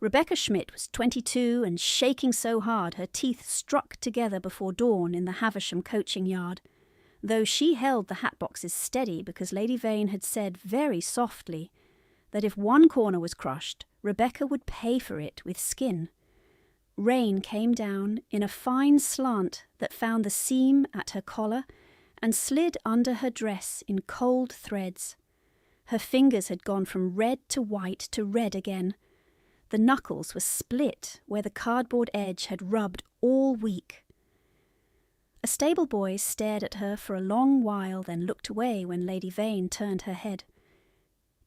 Rebecca Schmidt was 22 and shaking so hard her teeth struck together before dawn in the Havisham coaching yard, though she held the hat boxes steady because Lady Vane had said very softly that if one corner was crushed, Rebecca would pay for it with skin. Rain came down in a fine slant that found the seam at her collar and slid under her dress in cold threads. Her fingers had gone from red to white to red again. The knuckles were split where the cardboard edge had rubbed all week. A stable boy stared at her for a long while, then looked away when Lady Vane turned her head.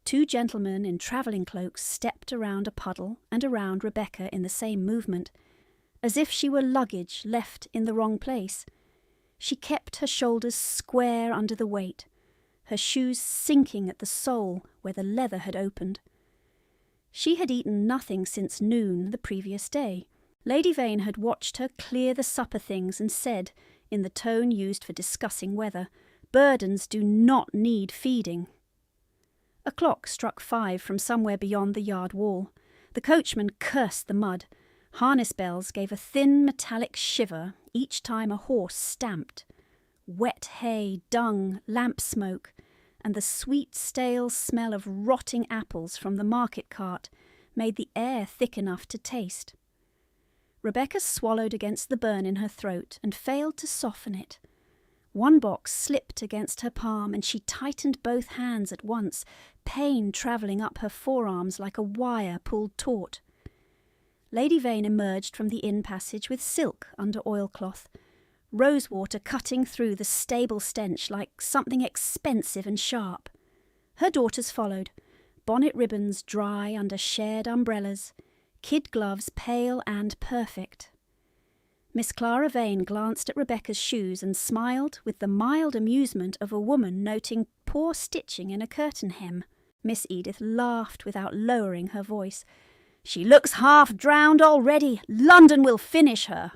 Two gentlemen in travelling cloaks stepped around a puddle and around Rebecca in the same movement, as if she were luggage left in the wrong place. She kept her shoulders square under the weight, her shoes sinking at the sole where the leather had opened. She had eaten nothing since noon the previous day. Lady Vane had watched her clear the supper things and said, in the tone used for discussing weather, "Burdens do not need feeding." A clock struck 5 from somewhere beyond the yard wall. The coachman cursed the mud. Harness bells gave a thin metallic shiver each time a horse stamped. Wet hay, dung, lamp smoke, and the sweet stale smell of rotting apples from the market cart made the air thick enough to taste. Rebecca swallowed against the burn in her throat and failed to soften it. One box slipped against her palm and she tightened both hands at once, pain travelling up her forearms like a wire pulled taut. Lady Vane emerged from the inn passage with silk under oilcloth, rosewater cutting through the stable stench like something expensive and sharp. Her daughters followed, bonnet ribbons dry under shared umbrellas, kid gloves pale and perfect. Miss Clara Vane glanced at Rebecca's shoes and smiled with the mild amusement of a woman noting poor stitching in a curtain hem. Miss Edith laughed without lowering her voice. "She looks half drowned already. London will finish her."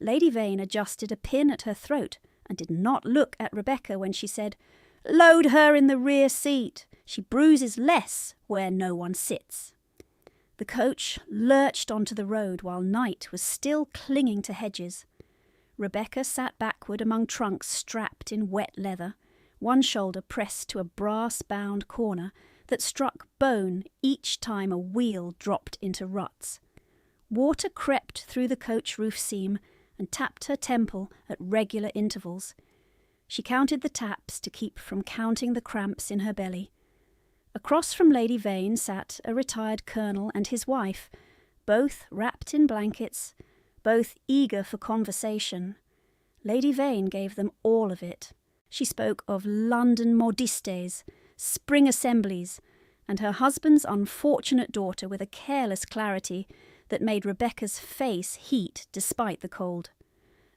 Lady Vane adjusted a pin at her throat and did not look at Rebecca when she said, "Load her in the rear seat. She bruises less where no one sits." The coach lurched onto the road while night was still clinging to hedges. Rebecca sat backward among trunks strapped in wet leather, one shoulder pressed to a brass-bound corner that struck bone each time a wheel dropped into ruts. Water crept through the coach roof seam and tapped her temple at regular intervals. She counted the taps to keep from counting the cramps in her belly. Across from Lady Vane sat a retired colonel and his wife, both wrapped in blankets, both eager for conversation. Lady Vane gave them all of it. She spoke of London modistes, spring assemblies, and her husband's unfortunate daughter with a careless clarity that made Rebecca's face heat despite the cold.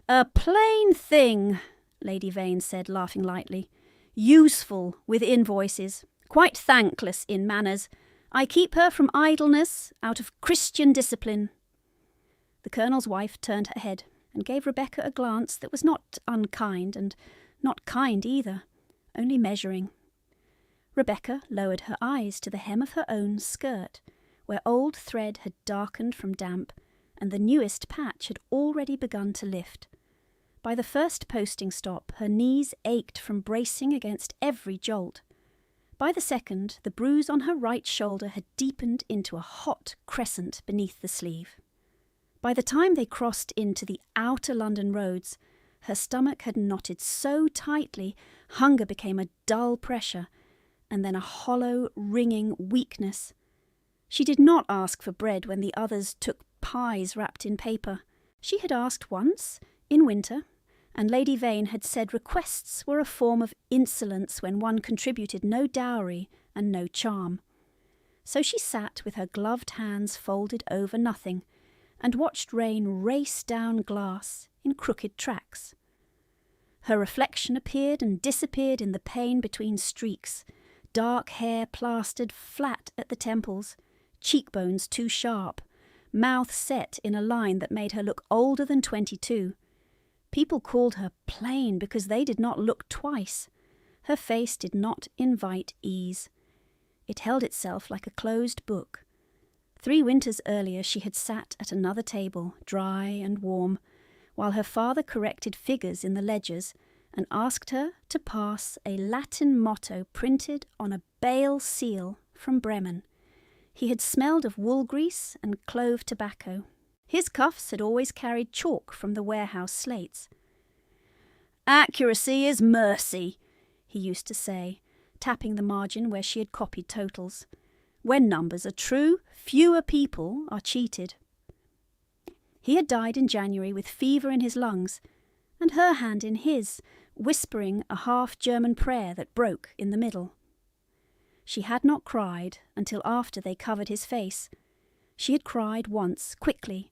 "A plain thing," Lady Vane said, laughing lightly. "Useful with invoices, quite thankless in manners. I keep her from idleness out of Christian discipline." The colonel's wife turned her head and gave Rebecca a glance that was not unkind and not kind either, only measuring. Rebecca lowered her eyes to the hem of her own skirt, where old thread had darkened from damp, and the newest patch had already begun to lift. By the first posting stop, her knees ached from bracing against every jolt. By the second, the bruise on her right shoulder had deepened into a hot crescent beneath the sleeve. By the time they crossed into the outer London roads, her stomach had knotted so tightly, hunger became a dull pressure, and then a hollow, ringing weakness. She did not ask for bread when the others took pies wrapped in paper. She had asked once, in winter, and Lady Vane had said requests were a form of insolence when one contributed no dowry and no charm. So she sat with her gloved hands folded over nothing, and watched rain race down glass in crooked tracks. Her reflection appeared and disappeared in the pane between streaks, dark hair plastered flat at the temples, cheekbones too sharp, mouth set in a line that made her look older than 22. People called her plain because they did not look twice. Her face did not invite ease. It held itself like a closed book. 3 winters earlier she had sat at another table, dry and warm, while her father corrected figures in the ledgers and asked her to pass a Latin motto printed on a bale seal from Bremen. He had smelled of wool grease and clove tobacco. His cuffs had always carried chalk from the warehouse slates. "Accuracy is mercy," he used to say, tapping the margin where she had copied totals. "When numbers are true, fewer people are cheated." He had died in January with fever in his lungs, and her hand in his, whispering a half-German prayer that broke in the middle. She had not cried until after they covered his face. She had cried once, quickly,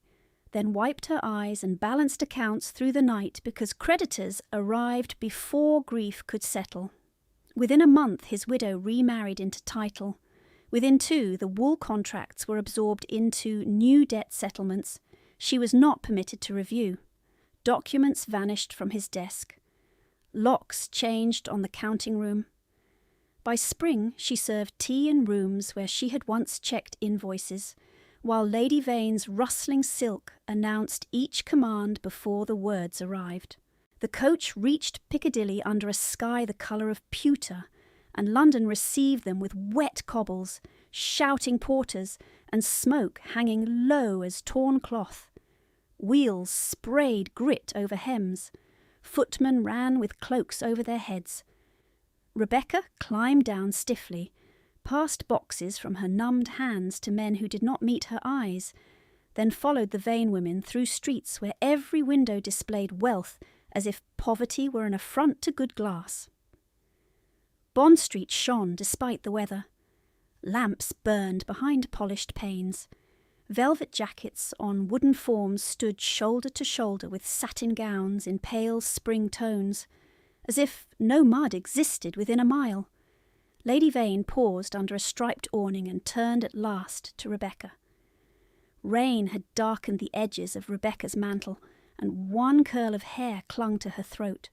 then wiped her eyes and balanced accounts through the night because creditors arrived before grief could settle. Within a month his widow remarried into title. Within 2, the wool contracts were absorbed into new debt settlements she was not permitted to review. Documents vanished from his desk. Locks changed on the counting room. By spring she served tea in rooms where she had once checked invoices, while Lady Vane's rustling silk announced each command before the words arrived. The coach reached Piccadilly under a sky the colour of pewter, and London received them with wet cobbles, shouting porters, and smoke hanging low as torn cloth. Wheels sprayed grit over hems. Footmen ran with cloaks over their heads. Rebecca climbed down stiffly, passed boxes from her numbed hands to men who did not meet her eyes, then followed the Vane women through streets where every window displayed wealth as if poverty were an affront to good glass. Bond Street shone despite the weather. Lamps burned behind polished panes. Velvet jackets on wooden forms stood shoulder to shoulder with satin gowns in pale spring tones, as if no mud existed within a mile. Lady Vane paused under a striped awning and turned at last to Rebecca. Rain had darkened the edges of Rebecca's mantle, and one curl of hair clung to her throat.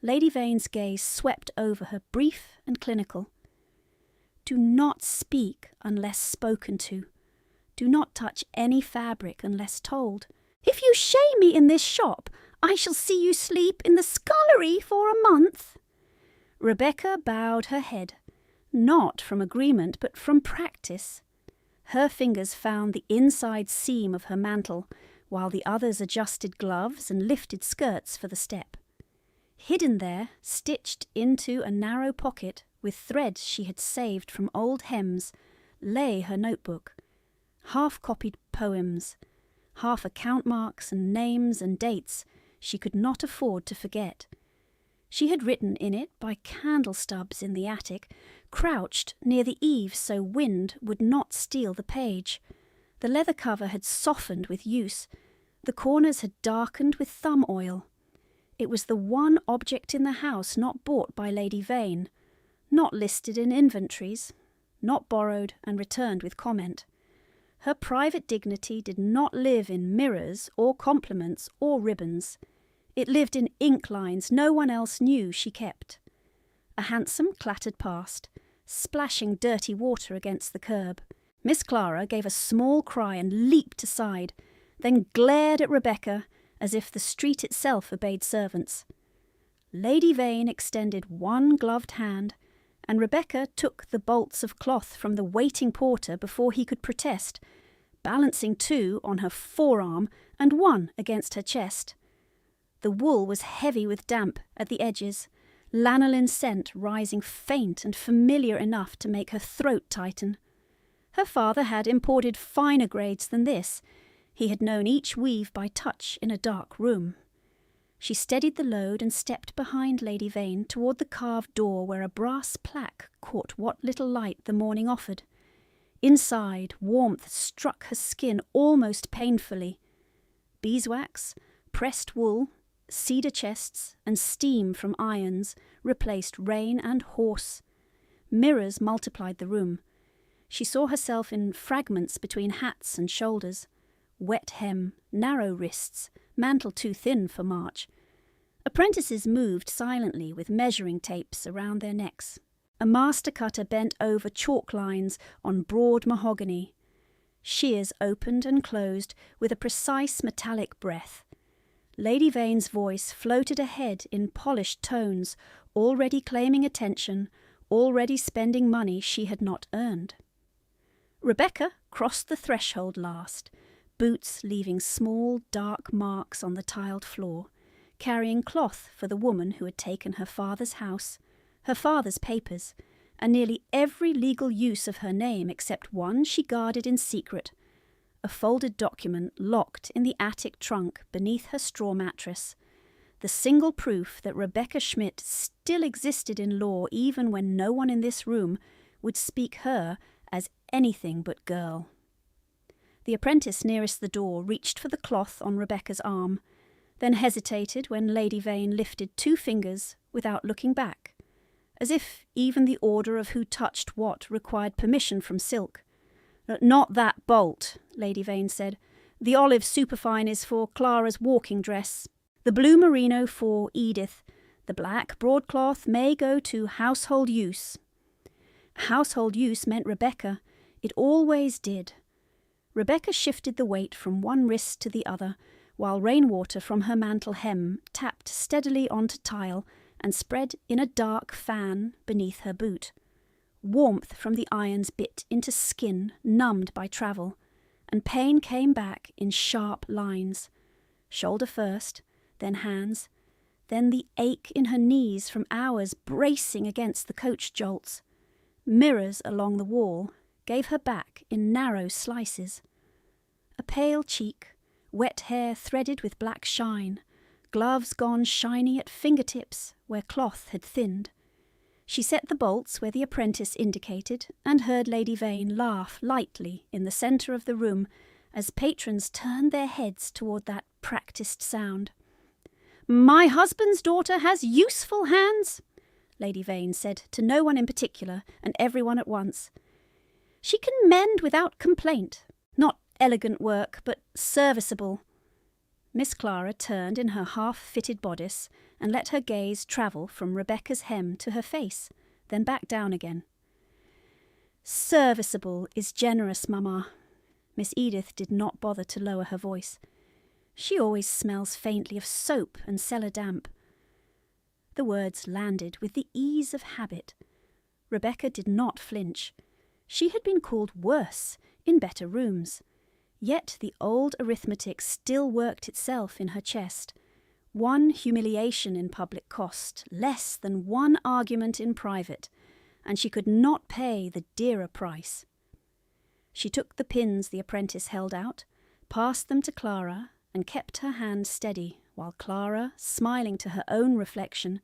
Lady Vane's gaze swept over her, brief and clinical. "Do not speak unless spoken to. Do not touch any fabric unless told. If you shame me in this shop, I shall see you sleep in the scullery for a month." Rebecca bowed her head, not from agreement but from practice. Her fingers found the inside seam of her mantle, while the others adjusted gloves and lifted skirts for the step. Hidden there, stitched into a narrow pocket with threads she had saved from old hems, lay her notebook. Half-copied poems, half account marks and names and dates she could not afford to forget. She had written in it by candle stubs in the attic, crouched near the eaves so wind would not steal the page. The leather cover had softened with use. The corners had darkened with thumb oil. It was the one object in the house not bought by Lady Vane, not listed in inventories, not borrowed and returned with comment. Her private dignity did not live in mirrors or compliments or ribbons. It lived in ink lines no one else knew she kept. A hansom clattered past, splashing dirty water against the curb. Miss Clara gave a small cry and leaped aside, then glared at Rebecca as if the street itself obeyed servants. Lady Vane extended one gloved hand, and Rebecca took the bolts of cloth from the waiting porter before he could protest, balancing 2 on her forearm and 1 against her chest. The wool was heavy with damp at the edges, lanolin scent rising faint and familiar enough to make her throat tighten. Her father had imported finer grades than this. He had known each weave by touch in a dark room. She steadied the load and stepped behind Lady Vane toward the carved door where a brass plaque caught what little light the morning offered. Inside, warmth struck her skin almost painfully. Beeswax, pressed wool, cedar chests, and steam from irons replaced rain and horse. Mirrors multiplied the room. She saw herself in fragments between hats and shoulders. Wet hem, narrow wrists, mantle too thin for march. Apprentices moved silently with measuring tapes around their necks. A master cutter bent over chalk lines on broad mahogany. Shears opened and closed with a precise metallic breath. Lady Vane's voice floated ahead in polished tones, already claiming attention, already spending money she had not earned. Rebecca crossed the threshold last, boots leaving small, dark marks on the tiled floor, carrying cloth for the woman who had taken her father's house, her father's papers, and nearly every legal use of her name except one she guarded in secret, a folded document locked in the attic trunk beneath her straw mattress, the single proof that Rebecca Schmidt still existed in law even when no one in this room would speak her as anything but girl. The apprentice nearest the door reached for the cloth on Rebecca's arm, then hesitated when Lady Vane lifted 2 fingers without looking back, as if even the order of who touched what required permission from Silk. "Not that bolt," Lady Vane said. "The olive superfine is for Clara's walking dress, the blue merino for Edith. The black broadcloth may go to household use." Household use meant Rebecca. It always did. Rebecca shifted the weight from one wrist to the other, while rainwater from her mantle hem tapped steadily onto tile and spread in a dark fan beneath her boot. Warmth from the irons bit into skin numbed by travel, and pain came back in sharp lines. Shoulder first, then hands, then the ache in her knees from hours bracing against the coach jolts. Mirrors along the wall gave her back in narrow slices. A pale cheek, wet hair threaded with black shine, gloves gone shiny at fingertips where cloth had thinned. She set the bolts where the apprentice indicated and heard Lady Vane laugh lightly in the centre of the room as patrons turned their heads toward that practised sound. "My husband's daughter has useful hands," Lady Vane said to no one in particular and everyone at once. "She can mend without complaint. Not elegant work, but serviceable." Miss Clara turned in her half-fitted bodice and let her gaze travel from Rebecca's hem to her face, then back down again. "Serviceable is generous, Mamma." Miss Edith did not bother to lower her voice. "She always smells faintly of soap and cellar damp." The words landed with the ease of habit. Rebecca did not flinch. She had been called worse in better rooms. Yet the old arithmetic still worked itself in her chest. One humiliation in public cost less than one argument in private, and she could not pay the dearer price. She took the pins the apprentice held out, passed them to Clara, and kept her hand steady, while Clara, smiling to her own reflection,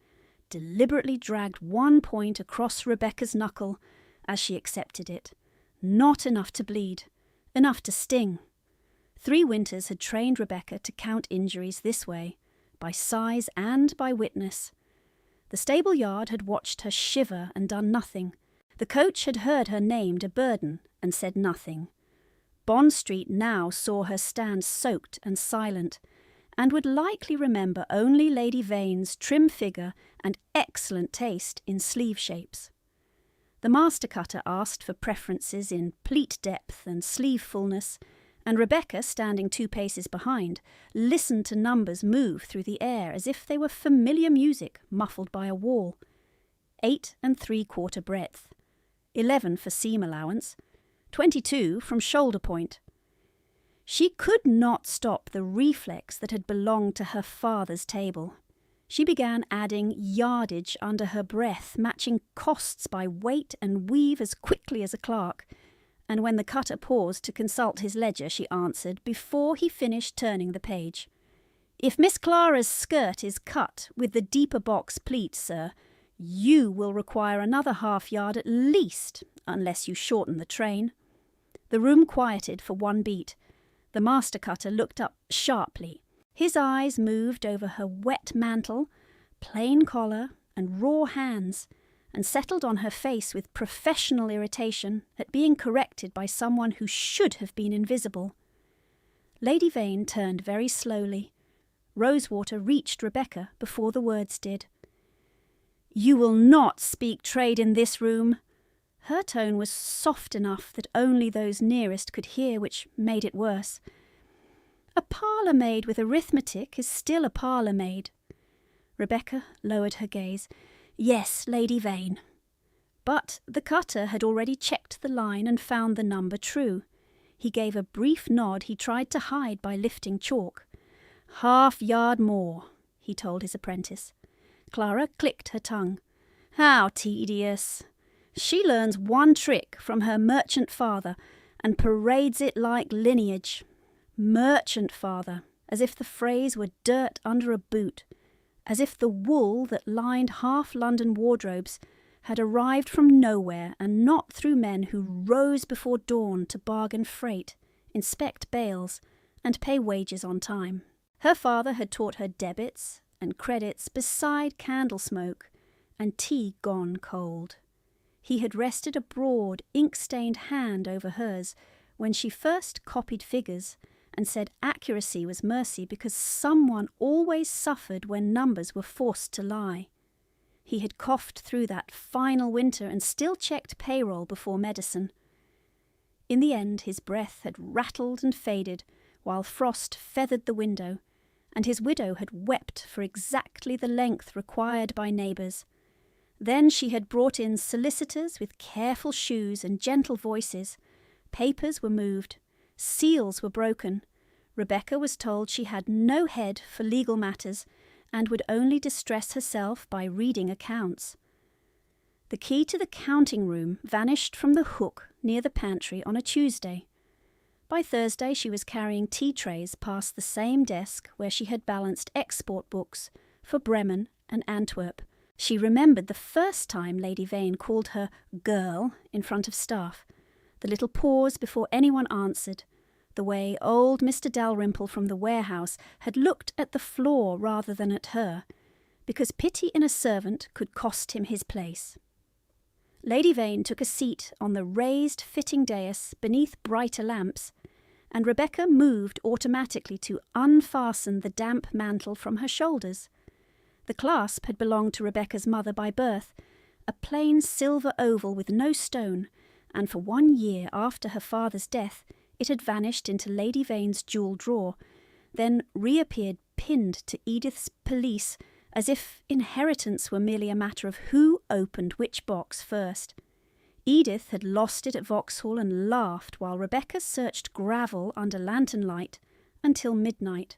deliberately dragged one point across Rebecca's knuckle as she accepted it. Not enough to bleed, enough to sting. 3 winters had trained Rebecca to count injuries this way, by size and by witness. The stable yard had watched her shiver and done nothing. The coach had heard her named a burden and said nothing. Bond Street now saw her stand soaked and silent, and would likely remember only Lady Vane's trim figure and excellent taste in sleeve shapes. The master cutter asked for preferences in pleat depth and sleeve fullness, and Rebecca, standing 2 paces behind, listened to numbers move through the air as if they were familiar music muffled by a wall. 8 3/4 breadth, 11 for seam allowance, 22 from shoulder point. She could not stop the reflex that had belonged to her father's table. She began adding yardage under her breath, matching costs by weight and weave as quickly as a clerk, and when the cutter paused to consult his ledger, she answered before he finished turning the page. "If Miss Clara's skirt is cut with the deeper box pleat, sir, you will require another half yard at least, unless you shorten the train." The room quieted for one beat. The master cutter looked up sharply. His eyes moved over her wet mantle, plain collar, and raw hands, and settled on her face with professional irritation at being corrected by someone who should have been invisible. Lady Vane turned very slowly. Rosewater reached Rebecca before the words did. "You will not speak trade in this room." Her tone was soft enough that only those nearest could hear, which made it worse. A parlour-maid with arithmetic is still a parlour-maid. Rebecca lowered her gaze. Yes, Lady Vane. But the cutter had already checked the line and found the number true. He gave a brief nod he tried to hide by lifting chalk. "Half-yard more," he told his apprentice. Clara clicked her tongue. How tedious. She learns one trick from her merchant father and parades it like lineage. Merchant father, as if the phrase were dirt under a boot, as if the wool that lined half London wardrobes had arrived from nowhere and not through men who rose before dawn to bargain freight, inspect bales, and pay wages on time. Her father had taught her debits and credits beside candle smoke and tea gone cold. He had rested a broad, ink-stained hand over hers when she first copied figures and said accuracy was mercy because someone always suffered when numbers were forced to lie. He had coughed through that final winter and still checked payroll before medicine. In the end, his breath had rattled and faded while frost feathered the window, and his widow had wept for exactly the length required by neighbours. Then she had brought in solicitors with careful shoes and gentle voices. Papers were moved. Seals were broken. Rebecca was told she had no head for legal matters and would only distress herself by reading accounts. The key to the counting room vanished from the hook near the pantry on a Tuesday. By Thursday she was carrying tea trays past the same desk where she had balanced export books for Bremen and Antwerp. She remembered the first time Lady Vane called her "girl" in front of staff, the little pause before anyone answered, the way old Mr. Dalrymple from the warehouse had looked at the floor rather than at her, because pity in a servant could cost him his place. Lady Vane took a seat on the raised fitting dais beneath brighter lamps, and Rebecca moved automatically to unfasten the damp mantle from her shoulders. The clasp had belonged to Rebecca's mother by birth, a plain silver oval with no stone, and for 1 year after her father's death it had vanished into Lady Vane's jewel drawer, then reappeared pinned to Edith's pelisse, as if inheritance were merely a matter of who opened which box first. Edith had lost it at Vauxhall and laughed while Rebecca searched gravel under lantern light until midnight.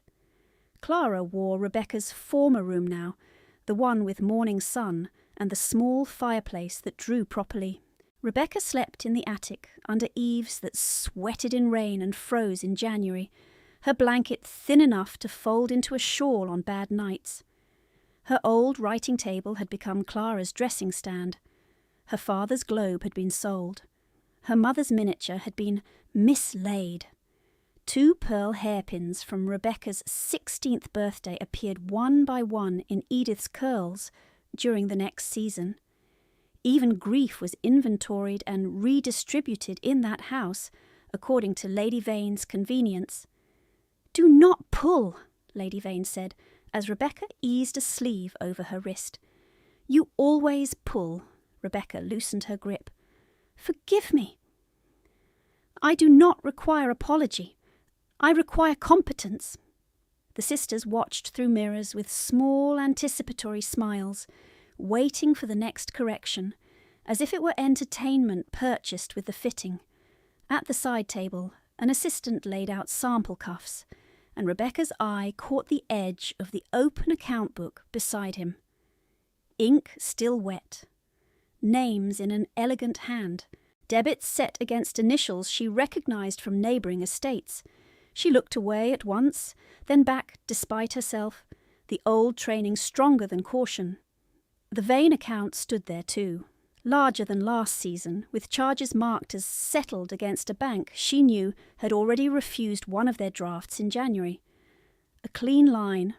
Clara wore Rebecca's former room now, the one with morning sun and the small fireplace that drew properly. Rebecca slept in the attic under eaves that sweated in rain and froze in January, her blanket thin enough to fold into a shawl on bad nights. Her old writing table had become Clara's dressing stand. Her father's globe had been sold. Her mother's miniature had been mislaid. 2 pearl hairpins from Rebecca's 16th birthday appeared one by one in Edith's curls during the next season. Even grief was inventoried and redistributed in that house, according to Lady Vane's convenience. "Do not pull," Lady Vane said, as Rebecca eased a sleeve over her wrist. "You always pull." Rebecca loosened her grip. "Forgive me." "I do not require apology. I require competence." The sisters watched through mirrors with small anticipatory smiles, waiting for the next correction, as if it were entertainment purchased with the fitting. At the side table, an assistant laid out sample cuffs, and Rebecca's eye caught the edge of the open account book beside him. Ink still wet. Names in an elegant hand. Debits set against initials she recognised from neighbouring estates. She looked away at once, then back despite herself, the old training stronger than caution. The Vane account stood there too, larger than last season, with charges marked as settled against a bank she knew had already refused one of their drafts in January. A clean line,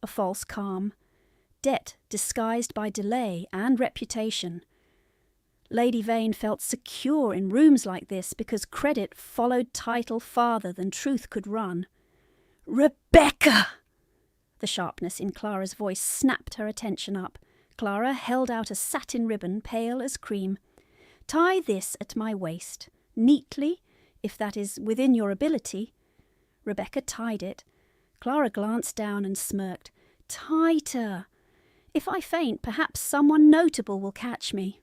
a false calm, debt disguised by delay and reputation. Lady Vane felt secure in rooms like this because credit followed title farther than truth could run. "Rebecca!" The sharpness in Clara's voice snapped her attention up. Clara held out a satin ribbon, pale as cream. Tie this at my waist, neatly, if that is within your ability. Rebecca tied it. Clara glanced down and smirked. Tighter! If I faint, perhaps someone notable will catch me.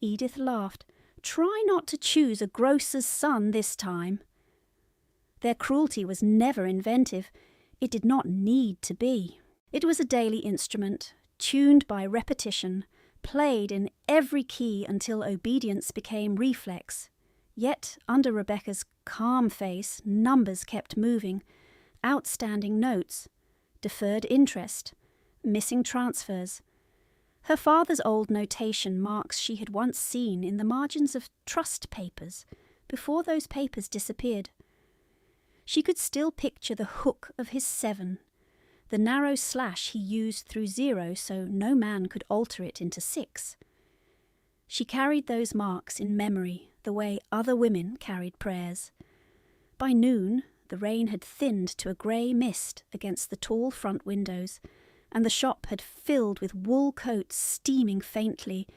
Edith laughed. Try not to choose a grocer's son this time. Their cruelty was never inventive. It did not need to be. It was a daily instrument, tuned by repetition, played in every key until obedience became reflex. Yet, under Rebecca's calm face, numbers kept moving. Outstanding notes, deferred interest, missing transfers. Her father's old notation marks she had once seen in the margins of trust papers before those papers disappeared. She could still picture the hook of his 7, the narrow slash he used through 0 so no man could alter it into 6. She carried those marks in memory the way other women carried prayers. By noon, the rain had thinned to a grey mist against the tall front windows, and the shop had filled with wool coats steaming faintly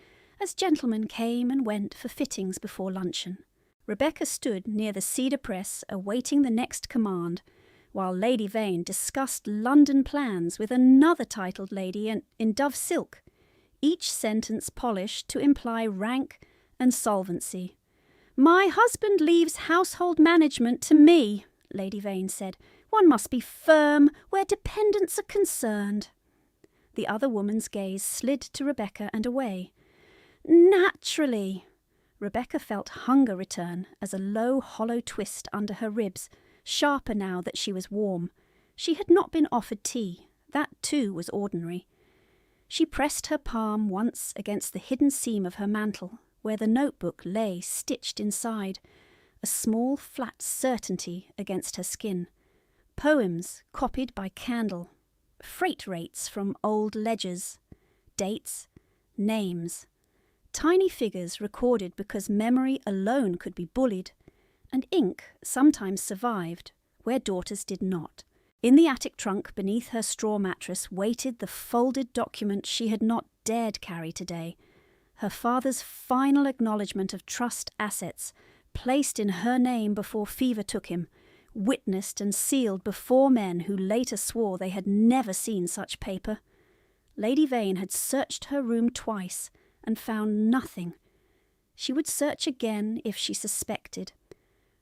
as gentlemen came and went for fittings before luncheon. Rebecca stood near the cedar press awaiting the next command, while Lady Vane discussed London plans with another titled lady in dove silk, each sentence polished to imply rank and solvency. "My husband leaves household management to me," Lady Vane said. "One must be firm where dependents are concerned." The other woman's gaze slid to Rebecca and away. "Naturally." Rebecca felt hunger return as a low, hollow twist under her ribs, sharper now that she was warm. She had not been offered tea. That, too, was ordinary. She pressed her palm once against the hidden seam of her mantle, where the notebook lay stitched inside, a small flat certainty against her skin. Poems copied by candle, freight rates from old ledgers, dates, names, tiny figures recorded because memory alone could be bullied, and ink sometimes survived where daughters did not. In the attic trunk beneath her straw mattress waited the folded document she had not dared carry today, her father's final acknowledgement of trust assets, placed in her name before fever took him, witnessed and sealed before men who later swore they had never seen such paper. Lady Vane had searched her room twice and found nothing. She would search again if she suspected.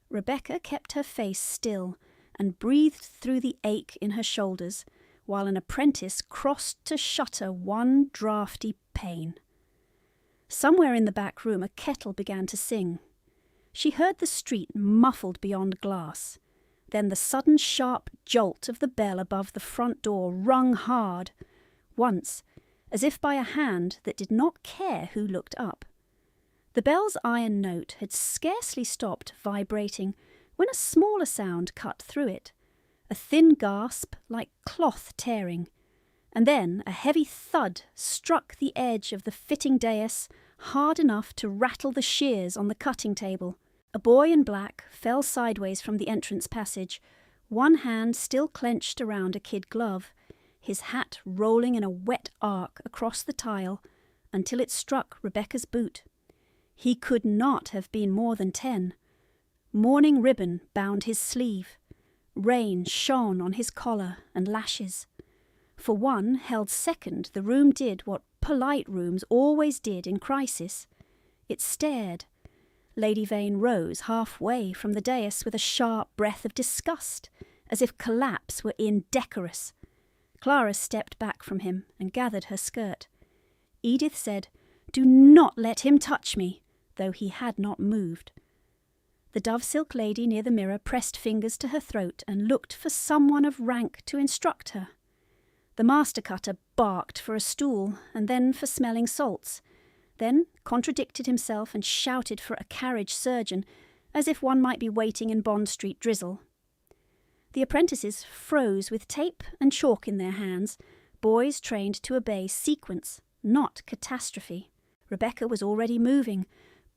Rebecca kept her face still and breathed through the ache in her shoulders, while an apprentice crossed to shutter one draughty pane. Somewhere in the back room a kettle began to sing. She heard the street muffled beyond glass. Then the sudden sharp jolt of the bell above the front door rung hard, once, as if by a hand that did not care who looked up. The bell's iron note had scarcely stopped vibrating when a smaller sound cut through it, a thin gasp like cloth tearing, and then a heavy thud struck the edge of the fitting dais hard enough to rattle the shears on the cutting table. A boy in black fell sideways from the entrance passage, one hand still clenched around a kid glove, his hat rolling in a wet arc across the tile until it struck Rebecca's boot. He could not have been more than 10. Mourning ribbon bound his sleeve. Rain shone on his collar and lashes. For one held second, the room did what polite rooms always did in crisis. It stared. Lady Vane rose halfway from the dais with a sharp breath of disgust, as if collapse were indecorous. Clara stepped back from him and gathered her skirt. Edith said, "Do not let him touch me," though he had not moved. The dove-silk lady near the mirror pressed fingers to her throat and looked for someone of rank to instruct her. The master cutter barked for a stool and then for smelling salts, then contradicted himself and shouted for a carriage surgeon, as if one might be waiting in Bond Street drizzle. The apprentices froze with tape and chalk in their hands, boys trained to obey sequence, not catastrophe. Rebecca was already moving.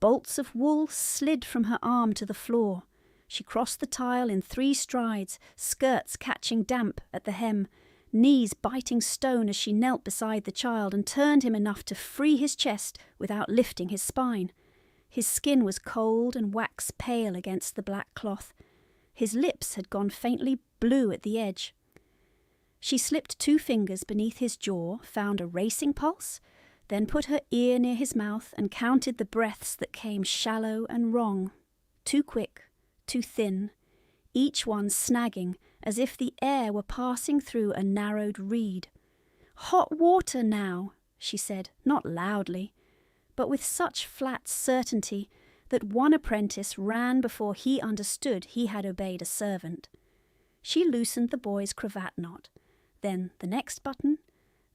Bolts of wool slid from her arm to the floor. She crossed the tile in 3 strides, skirts catching damp at the hem, knees biting stone as she knelt beside the child and turned him enough to free his chest without lifting his spine. His skin was cold and wax pale against the black cloth. His lips had gone faintly blue at the edge. She slipped 2 fingers beneath his jaw, found a racing pulse, then put her ear near his mouth and counted the breaths that came shallow and wrong, too quick, too thin, each one snagging as if the air were passing through a narrowed reed. "Hot water now," she said, not loudly, but with such flat certainty that one apprentice ran before he understood he had obeyed a servant. She loosened the boy's cravat knot, then the next button,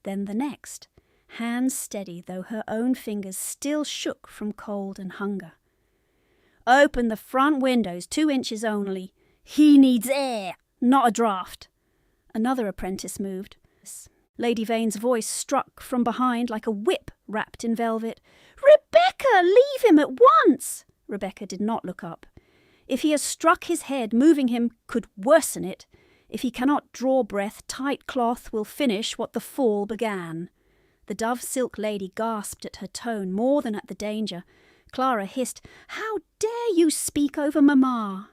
then the next, hands steady though her own fingers still shook from cold and hunger. "Open the front windows 2 inches only. He needs air, not a draught." Another apprentice moved. Lady Vane's voice struck from behind like a whip wrapped in velvet. "Rebecca, leave him at once!" Rebecca did not look up. If he has struck his head, moving him could worsen it. If he cannot draw breath, tight cloth will finish what the fall began. The dove-silk lady gasped at her tone more than at the danger. Clara hissed, "How dare you speak over Mamma?"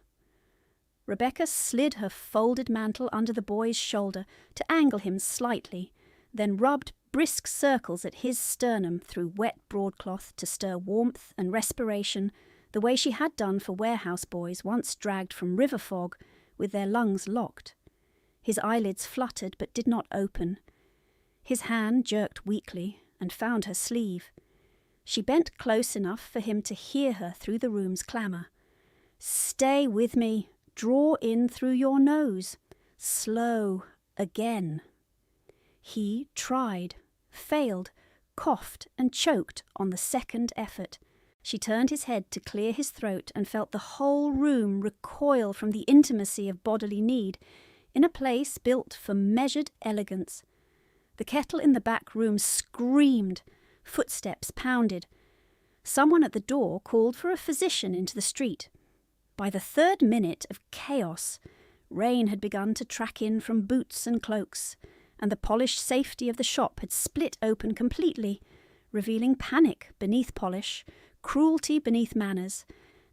Rebecca slid her folded mantle under the boy's shoulder to angle him slightly, then rubbed brisk circles at his sternum through wet broadcloth to stir warmth and respiration, the way she had done for warehouse boys once dragged from river fog with their lungs locked. His eyelids fluttered but did not open. His hand jerked weakly and found her sleeve. She bent close enough for him to hear her through the room's clamour. "Stay with me. Draw in through your nose. Slow. Again." He tried, failed, coughed and choked on the second effort. She turned his head to clear his throat and felt the whole room recoil from the intimacy of bodily need, in a place built for measured elegance. The kettle in the back room screamed. Footsteps pounded. Someone at the door called for a physician into the street. By the 3rd minute of chaos, rain had begun to track in from boots and cloaks, and the polished safety of the shop had split open completely, revealing panic beneath polish, cruelty beneath manners,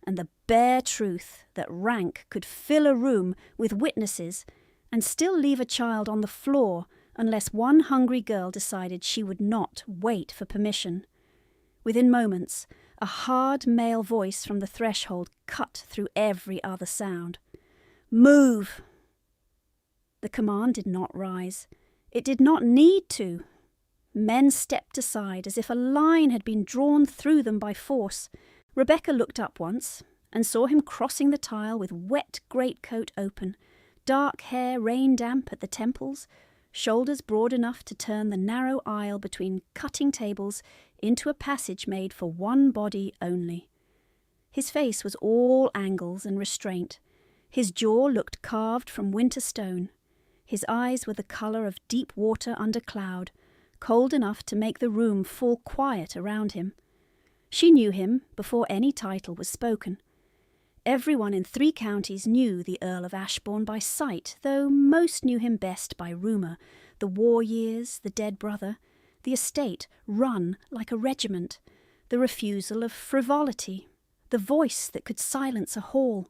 and the bare truth that rank could fill a room with witnesses and still leave a child on the floor unless one hungry girl decided she would not wait for permission. Within moments, a hard male voice from the threshold cut through every other sound. "Move!" The command did not rise. It did not need to. Men stepped aside as if a line had been drawn through them by force. Rebecca looked up once and saw him crossing the tile with wet greatcoat open, dark hair rain-damp at the temples, shoulders broad enough to turn the narrow aisle between cutting tables into a passage made for one body only. His face was all angles and restraint. His jaw looked carved from winter stone. His eyes were the colour of deep water under cloud, cold enough to make the room fall quiet around him. She knew him before any title was spoken. Everyone in 3 counties knew the Earl of Ashbourne by sight, though most knew him best by rumour, the war years, the dead brother, the estate run like a regiment, the refusal of frivolity, the voice that could silence a hall.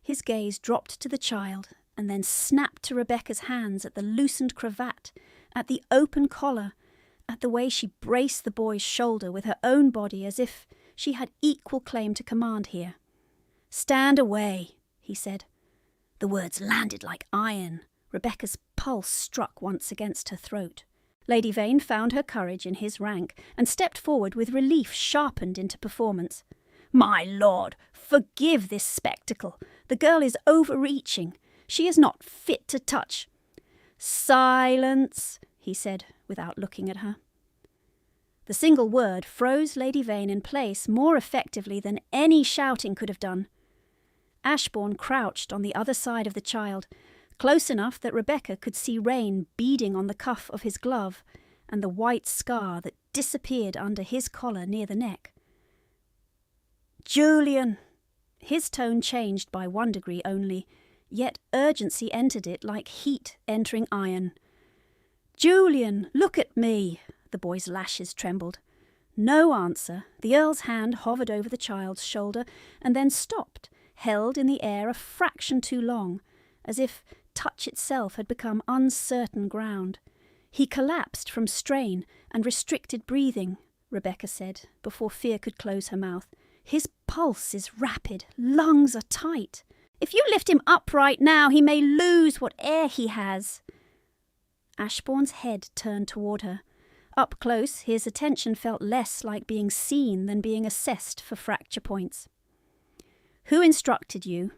His gaze dropped to the child and then snapped to Rebecca's hands at the loosened cravat, at the open collar, at the way she braced the boy's shoulder with her own body as if she had equal claim to command here. "Stand away," he said. The words landed like iron. Rebecca's pulse struck once against her throat. Lady Vane found her courage in his rank and stepped forward with relief sharpened into performance. "My lord, forgive this spectacle. The girl is overreaching. She is not fit to touch." "Silence," he said, without looking at her. The single word froze Lady Vane in place more effectively than any shouting could have done. Ashbourne crouched on the other side of the child, close enough that Rebecca could see rain beading on the cuff of his glove and the white scar that disappeared under his collar near the neck. "Julian!" His tone changed by 1 degree only, yet urgency entered it like heat entering iron. "Julian, look at me!" The boy's lashes trembled. No answer. The Earl's hand hovered over the child's shoulder and then stopped, held in the air a fraction too long, as if touch itself had become uncertain ground. He collapsed from strain and restricted breathing, Rebecca said, before fear could close her mouth. His pulse is rapid, lungs are tight. If you lift him upright now, he may lose what air he has. Ashbourne's head turned toward her. Up close, his attention felt less like being seen than being assessed for fracture points. Who instructed you?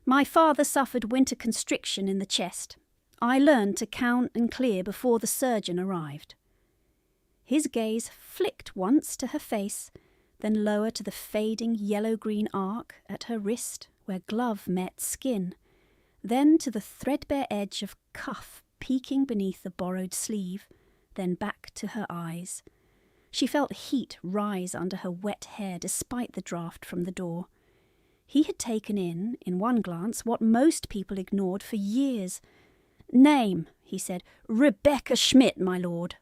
My father suffered winter constriction in the chest. I learned to count and clear before the surgeon arrived. His gaze flicked once to her face, then lower to the fading yellow-green arc at her wrist where glove met skin, then to the threadbare edge of cuff peeking beneath the borrowed sleeve, then back to her eyes. She felt heat rise under her wet hair despite the draught from the door. He had taken in one glance, what most people ignored for years. "Name," he said. "Rebecca Schmidt, my lord."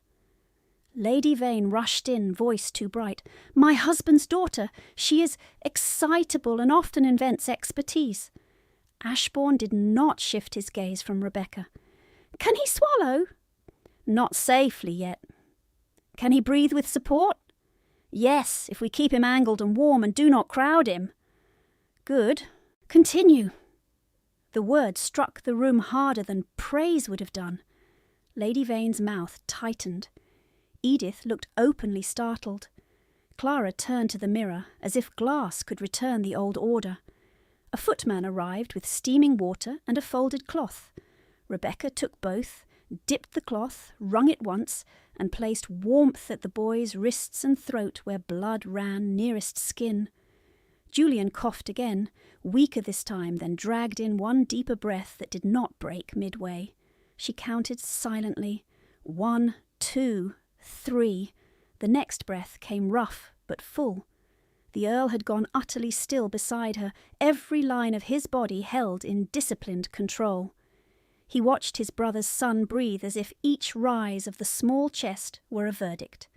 Lady Vane rushed in, voice too bright. "My husband's daughter. She is excitable and often invents expertise." Ashbourne did not shift his gaze from Rebecca. "Can he swallow?" "Not safely yet." "Can he breathe with support?" "Yes, if we keep him angled and warm and do not crowd him." "Good. Continue." The word struck the room harder than praise would have done. Lady Vane's mouth tightened. Edith looked openly startled. Clara turned to the mirror, as if glass could return the old order. A footman arrived with steaming water and a folded cloth. Rebecca took both, dipped the cloth, wrung it once, and placed warmth at the boy's wrists and throat where blood ran nearest skin. Julian coughed again, weaker this time, then dragged in one deeper breath that did not break midway. She counted silently. 1, 2, 3. The next breath came rough but full. The Earl had gone utterly still beside her, every line of his body held in disciplined control. He watched his brother's son breathe as if each rise of the small chest were a verdict.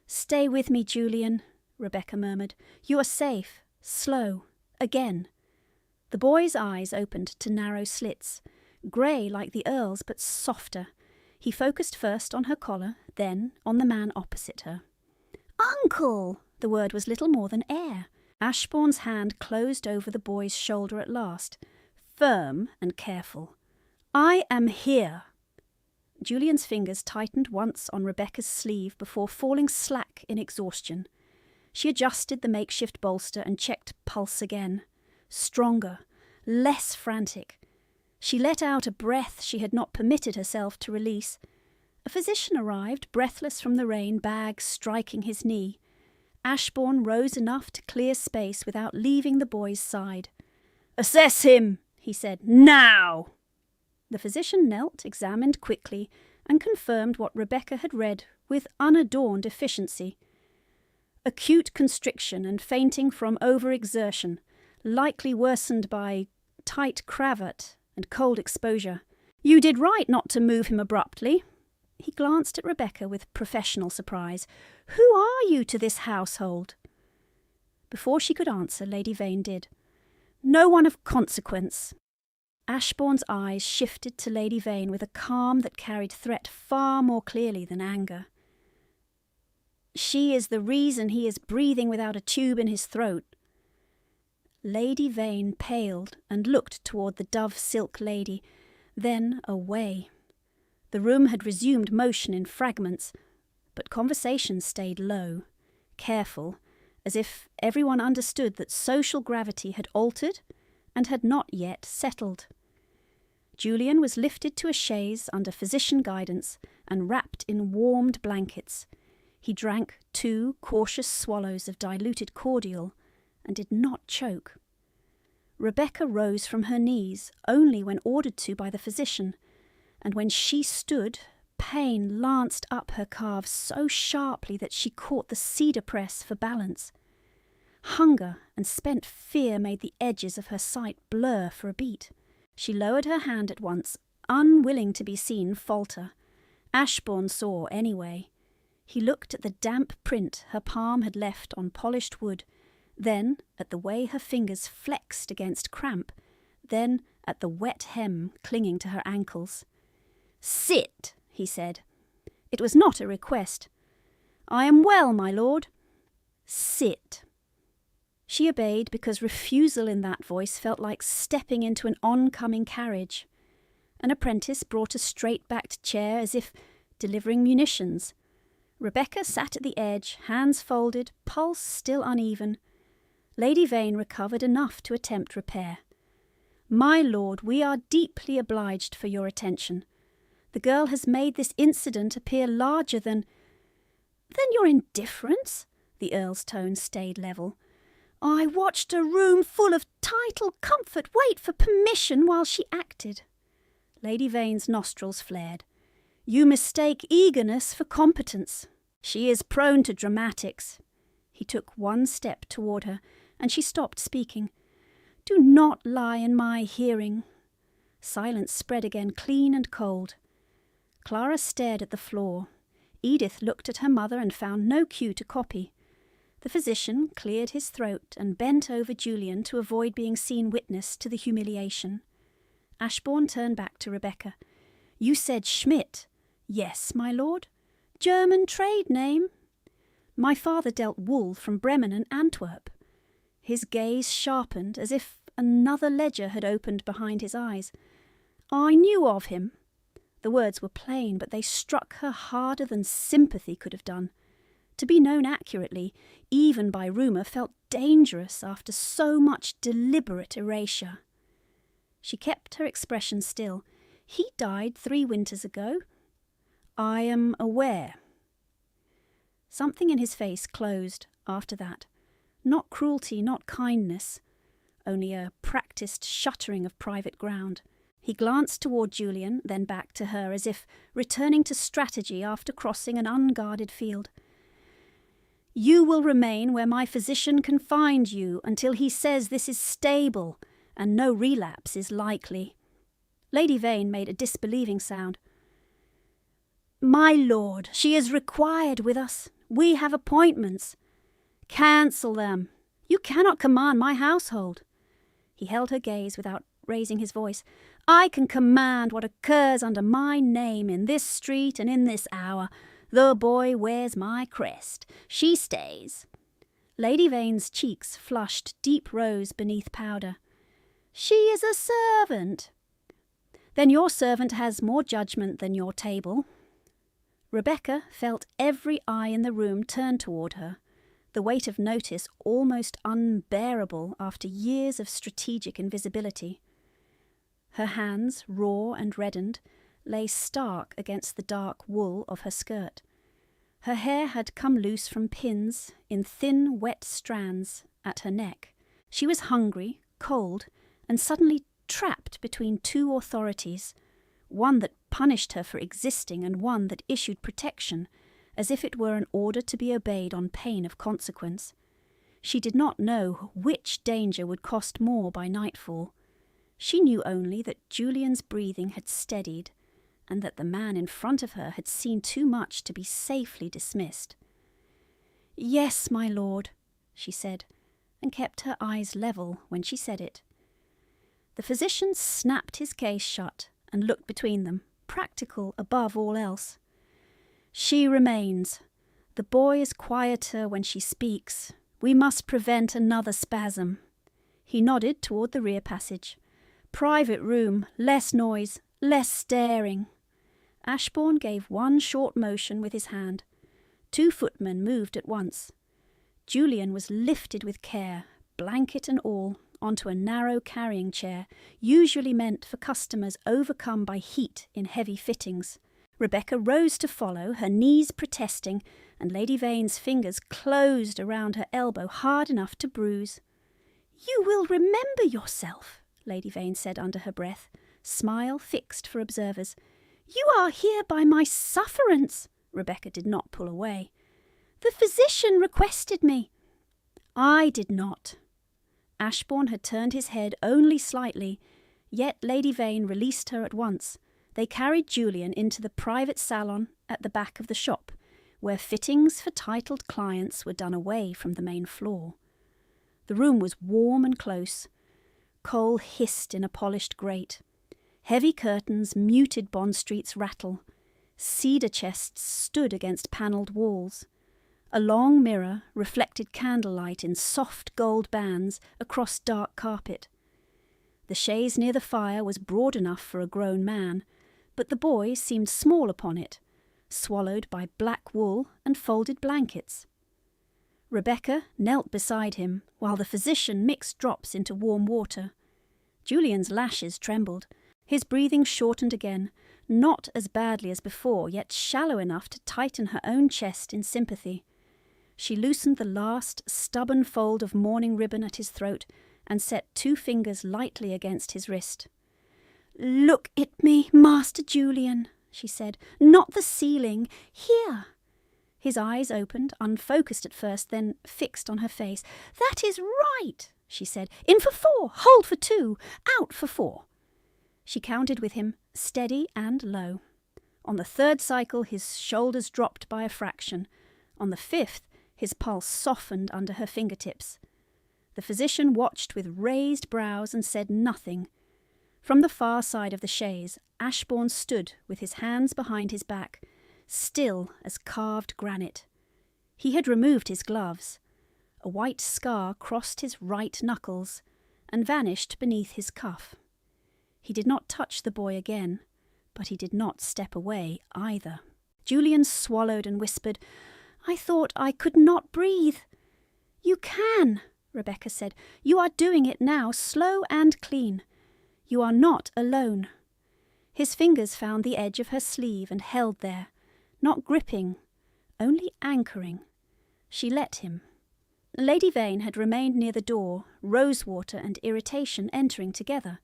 "Stay with me, Julian," Rebecca murmured. "You are safe. Slow. Again." The boy's eyes opened to narrow slits, grey like the Earl's but softer. He focused first on her collar, then on the man opposite her. "Uncle!" The word was little more than air. Ashbourne's hand closed over the boy's shoulder at last, firm and careful. "I am here." Julian's fingers tightened once on Rebecca's sleeve before falling slack in exhaustion. She adjusted the makeshift bolster and checked pulse again. Stronger, less frantic. She let out a breath she had not permitted herself to release. A physician arrived, breathless from the rain, bag striking his knee. Ashbourne rose enough to clear space without leaving the boy's side. "Assess him," he said. "Now!" The physician knelt, examined quickly, and confirmed what Rebecca had read with unadorned efficiency. Acute constriction and fainting from overexertion, likely worsened by tight cravat and cold exposure. "You did right not to move him abruptly." He glanced at Rebecca with professional surprise. "Who are you to this household?" Before she could answer, Lady Vane did. "No one of consequence." Ashbourne's eyes shifted to Lady Vane with a calm that carried threat far more clearly than anger. "She is the reason he is breathing without a tube in his throat." Lady Vane paled and looked toward the dove silk lady, then away. The room had resumed motion in fragments, but conversation stayed low, careful, as if everyone understood that social gravity had altered and had not yet settled. Julian was lifted to a chaise under physician guidance and wrapped in warmed blankets. He drank 2 cautious swallows of diluted cordial and did not choke. Rebecca rose from her knees only when ordered to by the physician, and when she stood, pain lanced up her calves so sharply that she caught the cedar press for balance. Hunger and spent fear made the edges of her sight blur for a beat. She lowered her hand at once, unwilling to be seen falter. Ashbourne saw anyway. He looked at the damp print her palm had left on polished wood, then at the way her fingers flexed against cramp, then at the wet hem clinging to her ankles. "Sit," he said. It was not a request. "I am well, my lord." "Sit." She obeyed because refusal in that voice felt like stepping into an oncoming carriage. An apprentice brought a straight-backed chair as if delivering munitions. Rebecca sat at the edge, hands folded, pulse still uneven. Lady Vane recovered enough to attempt repair. "My lord, we are deeply obliged for your attention. The girl has made this incident appear larger than—" "Than your indifference?" The Earl's tone stayed level. "I watched a room full of titled comfort wait for permission while she acted." Lady Vane's nostrils flared. "You mistake eagerness for competence. She is prone to dramatics." He took one step toward her, and she stopped speaking. "Do not lie in my hearing." Silence spread again, clean and cold. Clara stared at the floor. Edith looked at her mother and found no cue to copy. The physician cleared his throat and bent over Julian to avoid being seen witness to the humiliation. Ashbourne turned back to Rebecca. "You said Schmidt." "Yes, my lord." "German trade name?" "My father dealt wool from Bremen and Antwerp." His gaze sharpened as if another ledger had opened behind his eyes. "I knew of him." The words were plain, but they struck her harder than sympathy could have done. To be known accurately, even by rumour, felt dangerous after so much deliberate erasure. She kept her expression still. "He died 3 winters ago." "I am aware." Something in his face closed after that. Not cruelty, not kindness, only a practised shuttering of private ground. He glanced toward Julian, then back to her, as if returning to strategy after crossing an unguarded field. "You will remain where my physician can find you until he says this is stable and no relapse is likely." Lady Vane made a disbelieving sound. "My lord, she is required with us. We have appointments." "Cancel them. You cannot command my household." He held her gaze without raising his voice. "I can command what occurs under my name in this street and in this hour. The boy wears my crest. She stays." Lady Vane's cheeks flushed deep rose beneath powder. "She is a servant." "Then your servant has more judgment than your table." Rebecca felt every eye in the room turn toward her, the weight of notice almost unbearable after years of strategic invisibility. Her hands, raw and reddened, lay stark against the dark wool of her skirt. Her hair had come loose from pins in thin, wet strands at her neck. She was hungry, cold, and suddenly trapped between 2 authorities, one that punished her for existing and one that issued protection, as if it were an order to be obeyed on pain of consequence. She did not know which danger would cost more by nightfall. She knew only that Julian's breathing had steadied, and that the man in front of her had seen too much to be safely dismissed. "Yes, my lord," she said, and kept her eyes level when she said it. The physician snapped his case shut and looked between them, practical above all else. "She remains. The boy is quieter when she speaks. We must prevent another spasm." He nodded toward the rear passage. "Private room, less noise, less staring." Ashbourne gave one short motion with his hand. 2 footmen moved at once. Julian was lifted with care, blanket and all, onto a narrow carrying chair, usually meant for customers overcome by heat in heavy fittings. Rebecca rose to follow, her knees protesting, and Lady Vane's fingers closed around her elbow hard enough to bruise. "You will remember yourself," Lady Vane said under her breath, smile fixed for observers. "You are here by my sufferance." Rebecca did not pull away. "The physician requested me." "I did not." Ashbourne had turned his head only slightly, yet Lady Vane released her at once. They carried Julian into the private salon at the back of the shop, where fittings for titled clients were done away from the main floor. The room was warm and close. Coal hissed in a polished grate. Heavy curtains muted Bond Street's rattle. Cedar chests stood against panelled walls. A long mirror reflected candlelight in soft gold bands across dark carpet. The chaise near the fire was broad enough for a grown man, but the boy seemed small upon it, swallowed by black wool and folded blankets. Rebecca knelt beside him while the physician mixed drops into warm water. Julian's lashes trembled. His breathing shortened again, not as badly as before, yet shallow enough to tighten her own chest in sympathy. She loosened the last stubborn fold of mourning ribbon at his throat and set 2 fingers lightly against his wrist. "Look at me, Master Julian," she said. "Not the ceiling. Here." His eyes opened, unfocused at first, then fixed on her face. "That is right," she said. "In for 4, hold for 2, out for 4. She counted with him, steady and low. On the 3rd cycle his shoulders dropped by a fraction. On the 5th his pulse softened under her fingertips. The physician watched with raised brows and said nothing. From the far side of the chaise, Ashbourne stood with his hands behind his back, still as carved granite. He had removed his gloves. A white scar crossed his right knuckles and vanished beneath his cuff. He did not touch the boy again, but he did not step away either. Julian swallowed and whispered, "I thought I could not breathe." "You can," Rebecca said. "You are doing it now, slow and clean. You are not alone." His fingers found the edge of her sleeve and held there, not gripping, only anchoring. She let him. Lady Vane had remained near the door, Rosewater and irritation entering together.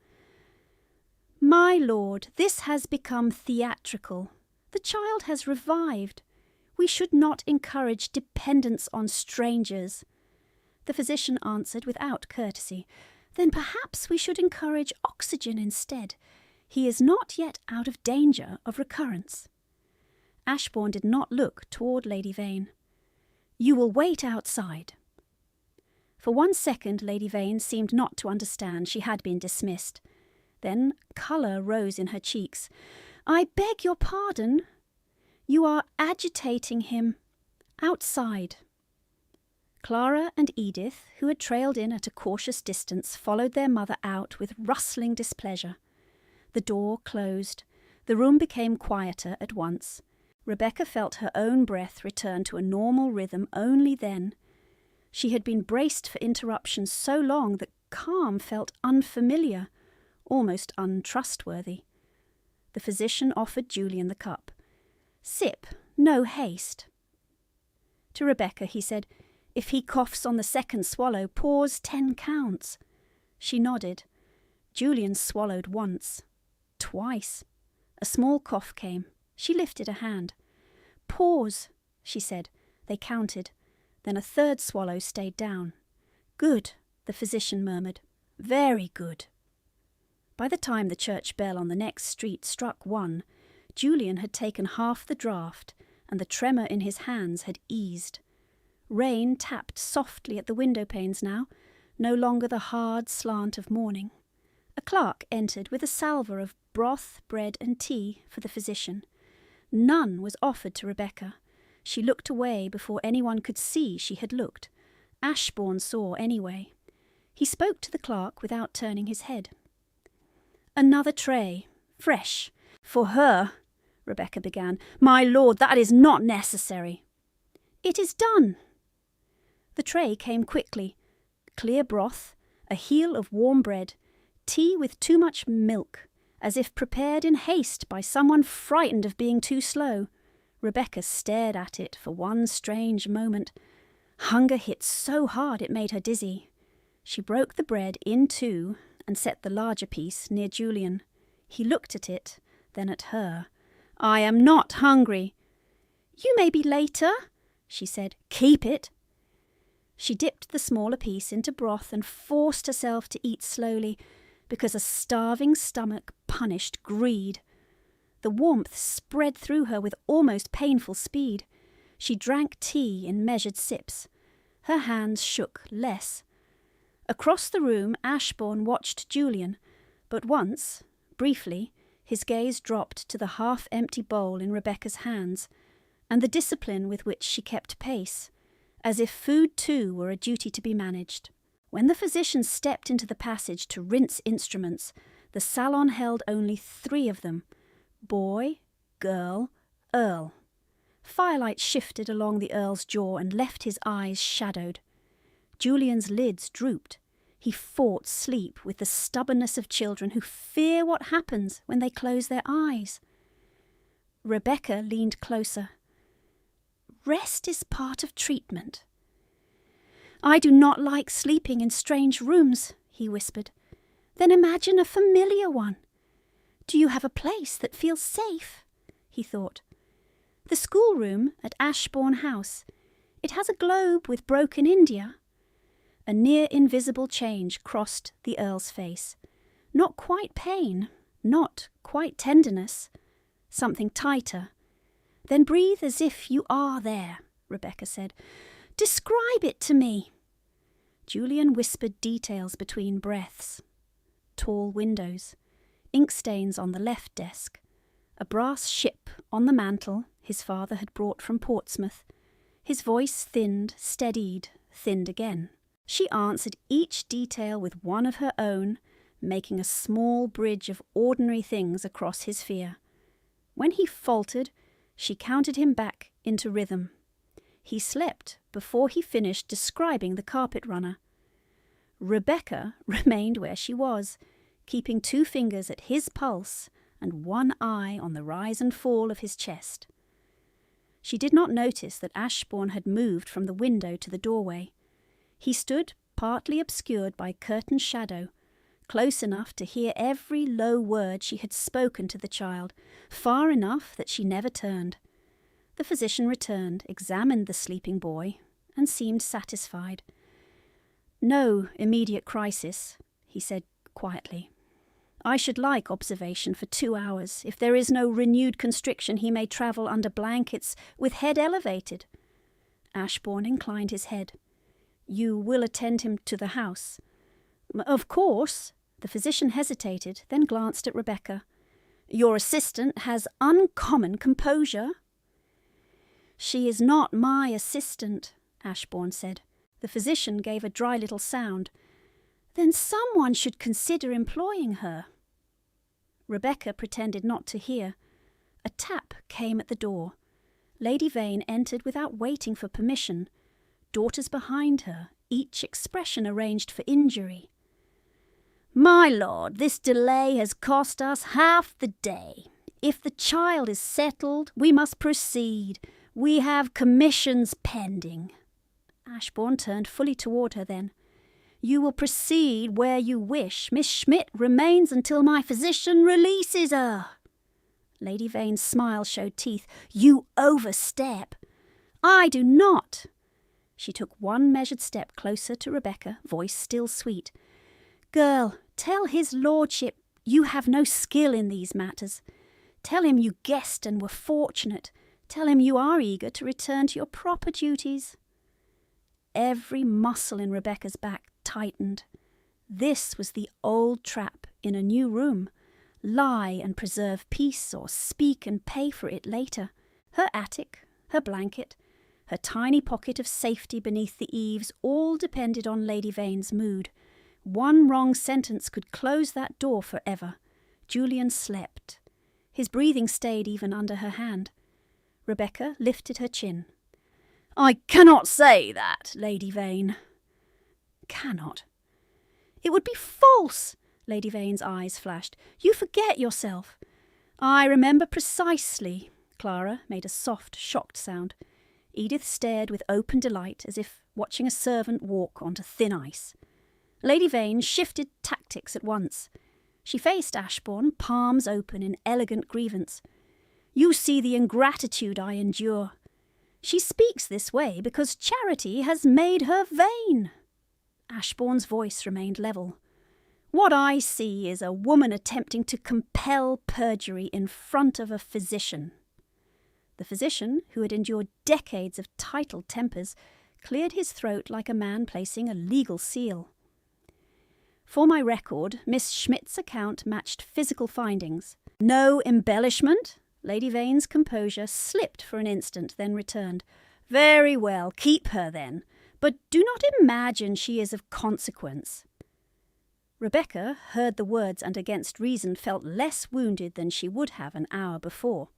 "My lord, this has become theatrical. The child has revived. We should not encourage dependence on strangers." The physician answered without courtesy. "Then perhaps we should encourage oxygen instead. He is not yet out of danger of recurrence." Ashbourne did not look toward Lady Vane. "You will wait outside." For 1 second Lady Vane seemed not to understand she had been dismissed. Then colour rose in her cheeks. "I beg your pardon. You are agitating him. Outside." Clara and Edith, who had trailed in at a cautious distance, followed their mother out with rustling displeasure. The door closed. The room became quieter at once. Rebecca felt her own breath return to a normal rhythm only then. She had been braced for interruption so long that calm felt unfamiliar, almost untrustworthy. The physician offered Julian the cup. "Sip, no haste." To Rebecca he said, "If he coughs on the 2nd swallow, pause 10 counts." She nodded. Julian swallowed once, twice. A small cough came. She lifted a hand. "Pause," she said. They counted. Then a 3rd swallow stayed down. "Good," the physician murmured. "Very good." By the time the church bell on the next street struck 1, Julian had taken half the draught, and the tremor in his hands had eased. Rain tapped softly at the window panes now, no longer the hard slant of morning. A clerk entered with a salver of broth, bread and tea for the physician. None was offered to Rebecca. She looked away before anyone could see she had looked. Ashbourne saw anyway. He spoke to the clerk without turning his head. "Another tray, fresh, for her," Rebecca began. "My lord, that is not necessary." "It is done." The tray came quickly. Clear broth, a heel of warm bread, tea with too much milk, as if prepared in haste by someone frightened of being too slow. Rebecca stared at it for one strange moment. Hunger hit so hard it made her dizzy. She broke the bread in 2 and set the larger piece near Julian. He looked at it, then at her. "I am not hungry." "You may be later," she said. "Keep it." She dipped the smaller piece into broth and forced herself to eat slowly, because a starving stomach punished greed. The warmth spread through her with almost painful speed. She drank tea in measured sips. Her hands shook less. Across the room, Ashbourne watched Julian, but once, briefly, his gaze dropped to the half-empty bowl in Rebecca's hands, and the discipline with which she kept pace, as if food too were a duty to be managed. When the physician stepped into the passage to rinse instruments, the salon held only 3 of them: boy, girl, Earl. Firelight shifted along the Earl's jaw and left his eyes shadowed. Julian's lids drooped. He fought sleep with the stubbornness of children who fear what happens when they close their eyes. Rebecca leaned closer. Rest is part of treatment. I do not like sleeping in strange rooms, he whispered. Then imagine a familiar one. Do you have a place that feels safe? He thought. The schoolroom at Ashbourne House. It has a globe with broken India. A near-invisible change crossed the Earl's face. Not quite pain, not quite tenderness. Something tighter. Then breathe as if you are there, Rebecca said. Describe it to me. Julian whispered details between breaths. Tall windows, ink stains on the left desk, a brass ship on the mantel his father had brought from Portsmouth. His voice thinned, steadied, thinned again. She answered each detail with one of her own, making a small bridge of ordinary things across his fear. When he faltered, she counted him back into rhythm. He slept before he finished describing the carpet runner. Rebecca remained where she was, keeping 2 fingers at his pulse and one eye on the rise and fall of his chest. She did not notice that Ashbourne had moved from the window to the doorway. He stood partly obscured by curtain shadow, close enough to hear every low word she had spoken to the child, far enough that she never turned. The physician returned, examined the sleeping boy, and seemed satisfied. No immediate crisis, he said quietly. I should like observation for 2 hours. If there is no renewed constriction, he may travel under blankets with head elevated. Ashbourne inclined his head. You will attend him to the house? Of course. The physician hesitated, then glanced at Rebecca. Your assistant has uncommon composure. She is not my assistant, Ashbourne said. The physician gave a dry little sound. Then someone should consider employing her. Rebecca pretended not to hear. A tap came at the door. Lady Vane entered without waiting for permission. Daughters behind her, each expression arranged for injury. My lord, this delay has cost us half the day. If the child is settled, we must proceed. We have commissions pending. Ashbourne turned fully toward her then. You will proceed where you wish. Miss Schmidt remains until my physician releases her. Lady Vane's smile showed teeth. You overstep. I do not. She took one measured step closer to Rebecca, voice still sweet. Girl, tell his lordship you have no skill in these matters. Tell him you guessed and were fortunate. Tell him you are eager to return to your proper duties. Every muscle in Rebecca's back tightened. This was the old trap in a new room. Lie and preserve peace, or speak and pay for it later. Her attic, her blanket, her tiny pocket of safety beneath the eaves all depended on Lady Vane's mood. One wrong sentence could close that door forever. Julian slept. His breathing stayed even under her hand. Rebecca lifted her chin. I cannot say that, Lady Vane. Cannot. It would be false, Lady Vane's eyes flashed. You forget yourself. I remember precisely. Clara made a soft, shocked sound. Edith stared with open delight, as if watching a servant walk onto thin ice. Lady Vane shifted tactics at once. She faced Ashbourne, palms open in elegant grievance. You see the ingratitude I endure. She speaks this way because charity has made her vain. Ashbourne's voice remained level. What I see is a woman attempting to compel perjury in front of a physician. The physician, who had endured decades of titled tempers, cleared his throat like a man placing a legal seal. For my record, Miss Schmidt's account matched physical findings. No embellishment? Lady Vane's composure slipped for an instant, then returned. Very well, keep her then, but do not imagine she is of consequence. Rebecca heard the words and against reason felt less wounded than she would have an hour before.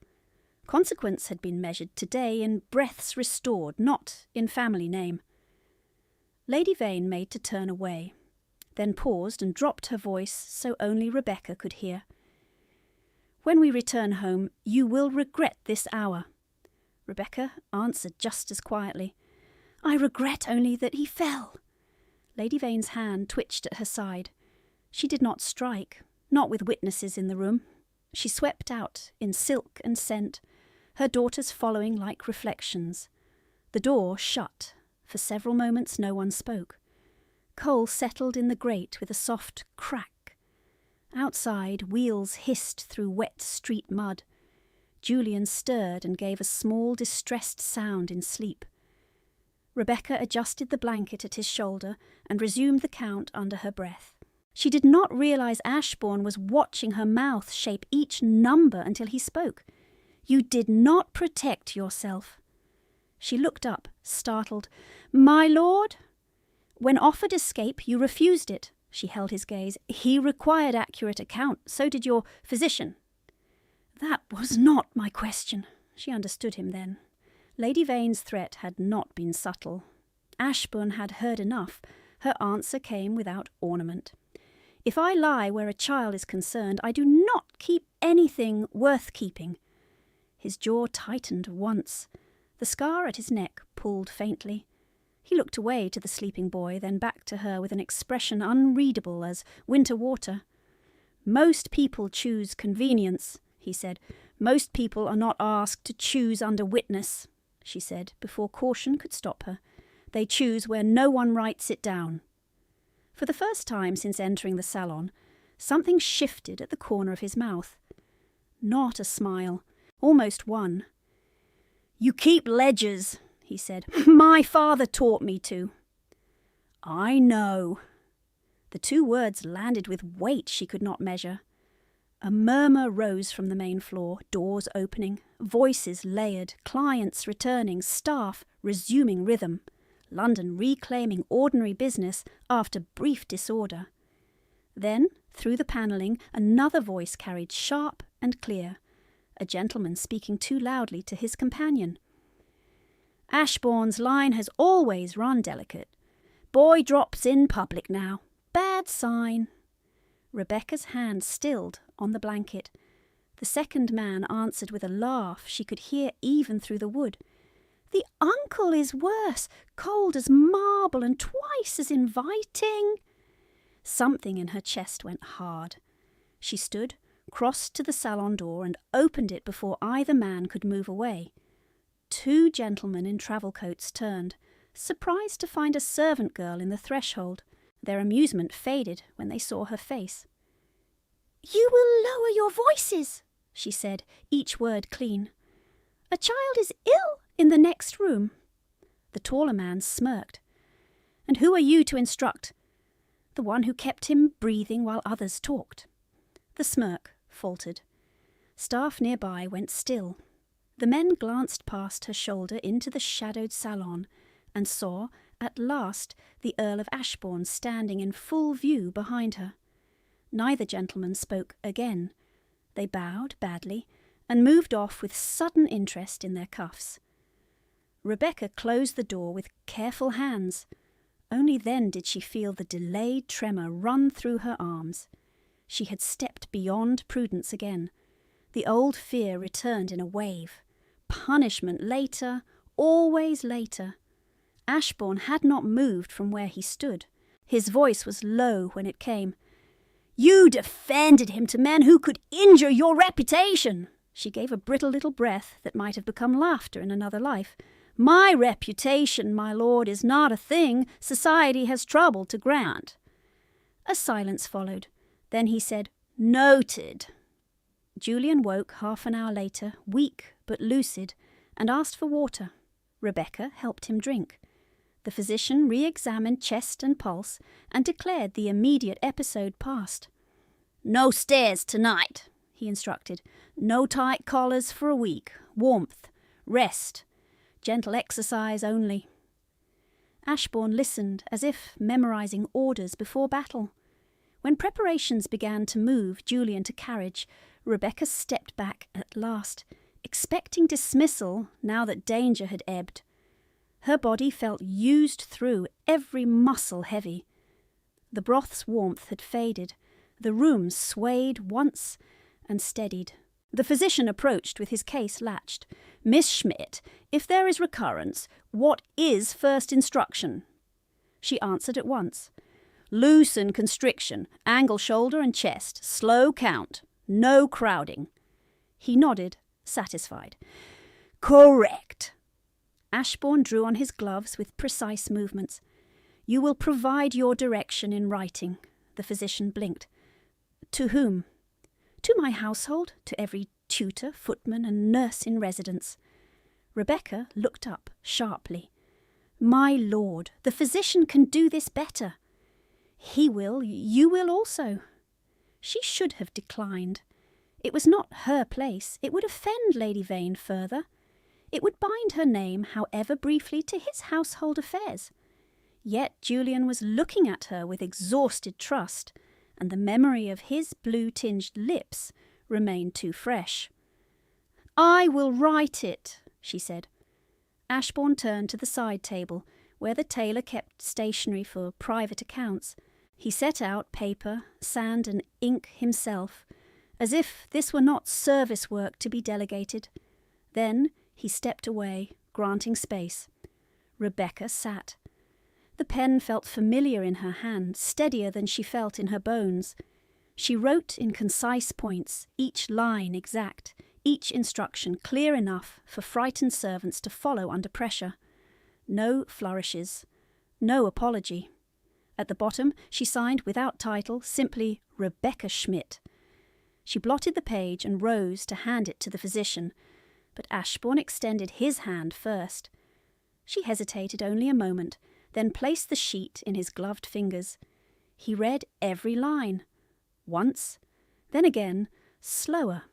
Consequence had been measured today in breaths restored, not in family name. Lady Vane made to turn away, then paused and dropped her voice so only Rebecca could hear. When we return home, you will regret this hour. Rebecca answered just as quietly. I regret only that he fell. Lady Vane's hand twitched at her side. She did not strike, not with witnesses in the room. She swept out in silk and scent, her daughters following like reflections. The door shut. For several moments no one spoke. Coal settled in the grate with a soft crack. Outside, wheels hissed through wet street mud. Julian stirred and gave a small, distressed sound in sleep. Rebecca adjusted the blanket at his shoulder and resumed the count under her breath. She did not realize Ashbourne was watching her mouth shape each number until he spoke. You did not protect yourself. She looked up, startled. My lord? When offered escape, you refused it. She held his gaze. He required accurate account. So did your physician. That was not my question. She understood him then. Lady Vane's threat had not been subtle. Ashbourne had heard enough. Her answer came without ornament. If I lie where a child is concerned, I do not keep anything worth keeping. His jaw tightened once. The scar at his neck pulled faintly. He looked away to the sleeping boy, then back to her with an expression unreadable as winter water. Most people choose convenience, he said. Most people are not asked to choose under witness, she said, before caution could stop her. They choose where no one writes it down. For the first time since entering the salon, something shifted at the corner of his mouth. Not a smile, almost one. You keep ledgers, he said. My father taught me to. I know. The two words landed with weight she could not measure. A murmur rose from the main floor, doors opening, voices layered, clients returning, staff resuming rhythm, London reclaiming ordinary business after brief disorder. Then, through the panelling, another voice carried sharp and clear, a gentleman speaking too loudly to his companion. Ashbourne's line has always run delicate. Boy drops in public now. Bad sign. Rebecca's hand stilled on the blanket. The second man answered with a laugh she could hear even through the wood. The uncle is worse, cold as marble and twice as inviting. Something in her chest went hard. She stood, crossed to the salon door and opened it before either man could move away. Two gentlemen in travel coats turned, surprised to find a servant girl in the threshold. Their amusement faded when they saw her face. You will lower your voices, she said, each word clean. A child is ill in the next room. The taller man smirked. And who are you to instruct? The one who kept him breathing while others talked. The smirk faltered. Staff nearby went still. The men glanced past her shoulder into the shadowed salon and saw, at last, the Earl of Ashbourne standing in full view behind her. Neither gentleman spoke again. They bowed badly and moved off with sudden interest in their cuffs. Rebecca closed the door with careful hands. Only then did she feel the delayed tremor run through her arms. She had stepped beyond prudence again. The old fear returned in a wave. Punishment later, always later. Ashbourne had not moved from where he stood. His voice was low when it came. You defended him to men who could injure your reputation. She gave a brittle little breath that might have become laughter in another life. My reputation, my lord, is not a thing society has troubled to grant. A silence followed. Then he said, Noted. Julian woke half an hour later, weak but lucid, and asked for water. Rebecca helped him drink. The physician re-examined chest and pulse and declared the immediate episode past. "No stairs tonight," he instructed. "No tight collars for a week. Warmth. Rest. Gentle exercise only." Ashbourne listened as if memorising orders before battle. When preparations began to move Julian to carriage, Rebecca stepped back at last, expecting dismissal now that danger had ebbed. Her body felt used through, every muscle heavy. The broth's warmth had faded. The room swayed once and steadied. The physician approached with his case latched. "Miss Schmidt, if there is recurrence, what is first instruction?" She answered at once. "Loosen constriction, angle shoulder and chest, slow count, no crowding." He nodded, satisfied. "Correct." Ashbourne drew on his gloves with precise movements. "You will provide your direction in writing." The physician blinked. "To whom?" "To my household, to every tutor, footman and nurse in residence." Rebecca looked up sharply. "My lord, the physician can do this better." "He will, you will also." She should have declined. It was not her place. It would offend Lady Vane further. It would bind her name, however briefly, to his household affairs. Yet Julian was looking at her with exhausted trust, and the memory of his blue-tinged lips remained too fresh. "I will write it," she said. Ashbourne turned to the side table, where the tailor kept stationery for private accounts. He set out paper, sand and ink himself, as if this were not service work to be delegated. Then he stepped away, granting space. Rebecca sat. The pen felt familiar in her hand, steadier than she felt in her bones. She wrote in concise points, each line exact, each instruction clear enough for frightened servants to follow under pressure. No flourishes, no apology. At the bottom she signed without title, simply Rebecca Schmidt. She blotted the page and rose to hand it to the physician, but Ashbourne extended his hand first. She hesitated only a moment, then placed the sheet in his gloved fingers. He read every line. Once, then again, slower.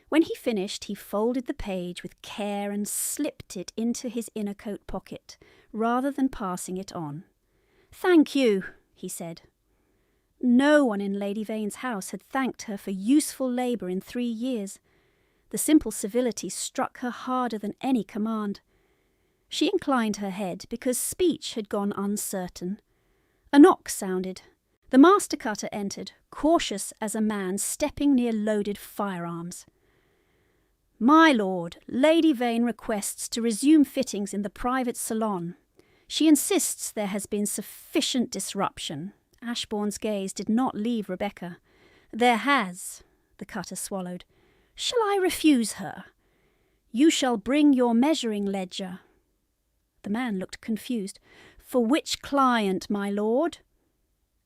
When he finished, he folded the page with care and slipped it into his inner coat pocket, rather than passing it on. "Thank you," he said. No one in Lady Vane's house had thanked her for useful labour in 3 years. The simple civility struck her harder than any command. She inclined her head because speech had gone uncertain. A knock sounded. The master cutter entered, cautious as a man stepping near loaded firearms. "My lord, Lady Vane requests to resume fittings in the private salon. She insists there has been sufficient disruption." Ashbourne's gaze did not leave Rebecca. "There has," the cutter swallowed. "Shall I refuse her?" "You shall bring your measuring ledger." The man looked confused. "For which client, my lord?"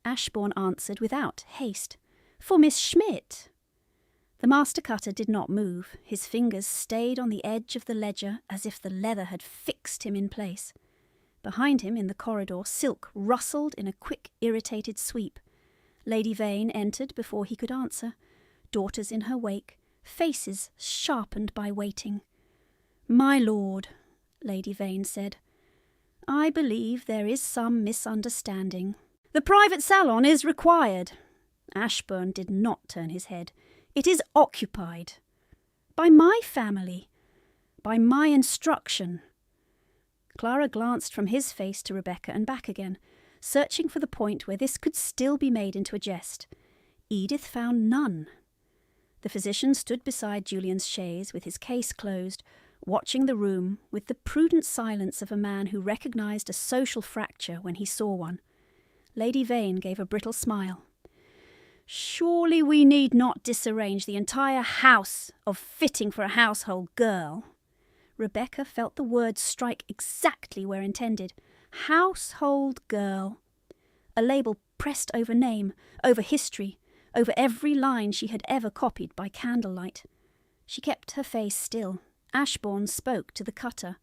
Ashbourne answered without haste. "For Miss Schmidt." The master cutter did not move. His fingers stayed on the edge of the ledger as if the leather had fixed him in place. Behind him in the corridor, silk rustled in a quick, irritated sweep. Lady Vane entered before he could answer. Daughters in her wake, faces sharpened by waiting. "My lord," Lady Vane said, "I believe there is some misunderstanding. The private salon is required." Ashbourne did not turn his head. "It is occupied. By my family. By my instruction." Clara glanced from his face to Rebecca and back again, searching for the point where this could still be made into a jest. Edith found none. The physician stood beside Julian's chaise with his case closed, watching the room with the prudent silence of a man who recognised a social fracture when he saw one. Lady Vane gave a brittle smile. "Surely we need not disarrange the entire house of fitting for a household girl." Rebecca felt the word strike exactly where intended. Household girl. A label pressed over name, over history, over every line she had ever copied by candlelight. She kept her face still, Ashbourne spoke to the cutter.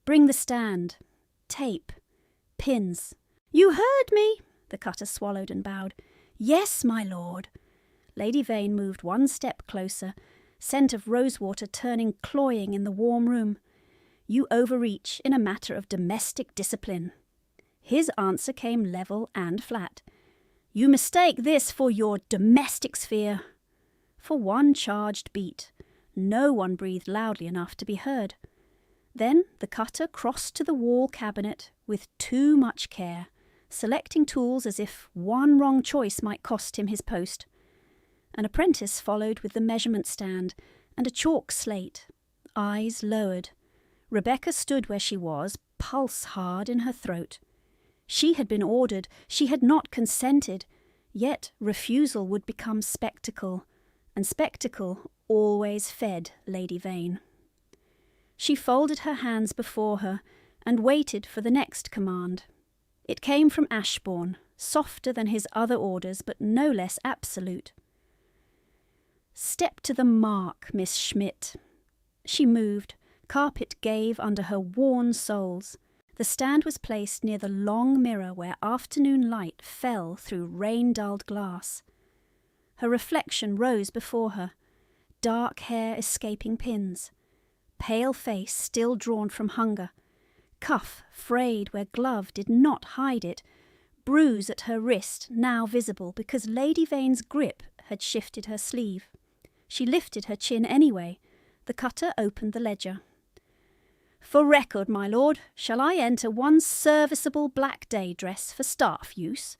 "Bring the stand. Tape. Pins." "You heard me," the cutter swallowed and bowed. "Yes, my lord." Lady Vane moved one step closer, scent of rosewater turning cloying in the warm room. "You overreach in a matter of domestic discipline." His answer came level and flat. "You mistake this for your domestic sphere." For one charged beat, no one breathed loudly enough to be heard. Then the cutter crossed to the wall cabinet with too much care, selecting tools as if one wrong choice might cost him his post. An apprentice followed with the measurement stand and a chalk slate, eyes lowered. Rebecca stood where she was, pulse hard in her throat. She had been ordered, she had not consented, yet refusal would become spectacle, and spectacle always fed Lady Vane. She folded her hands before her and waited for the next command. It came from Ashbourne, softer than his other orders, but no less absolute. "Step to the mark, Miss Schmidt." She moved. Carpet gave under her worn soles. The stand was placed near the long mirror where afternoon light fell through rain-dulled glass. Her reflection rose before her, dark hair escaping pins, pale face still drawn from hunger, cuff frayed where glove did not hide it, bruise at her wrist now visible because Lady Vane's grip had shifted her sleeve. She lifted her chin anyway. The cutter opened the ledger. "For record, my lord, shall I enter one serviceable black day dress for staff use?"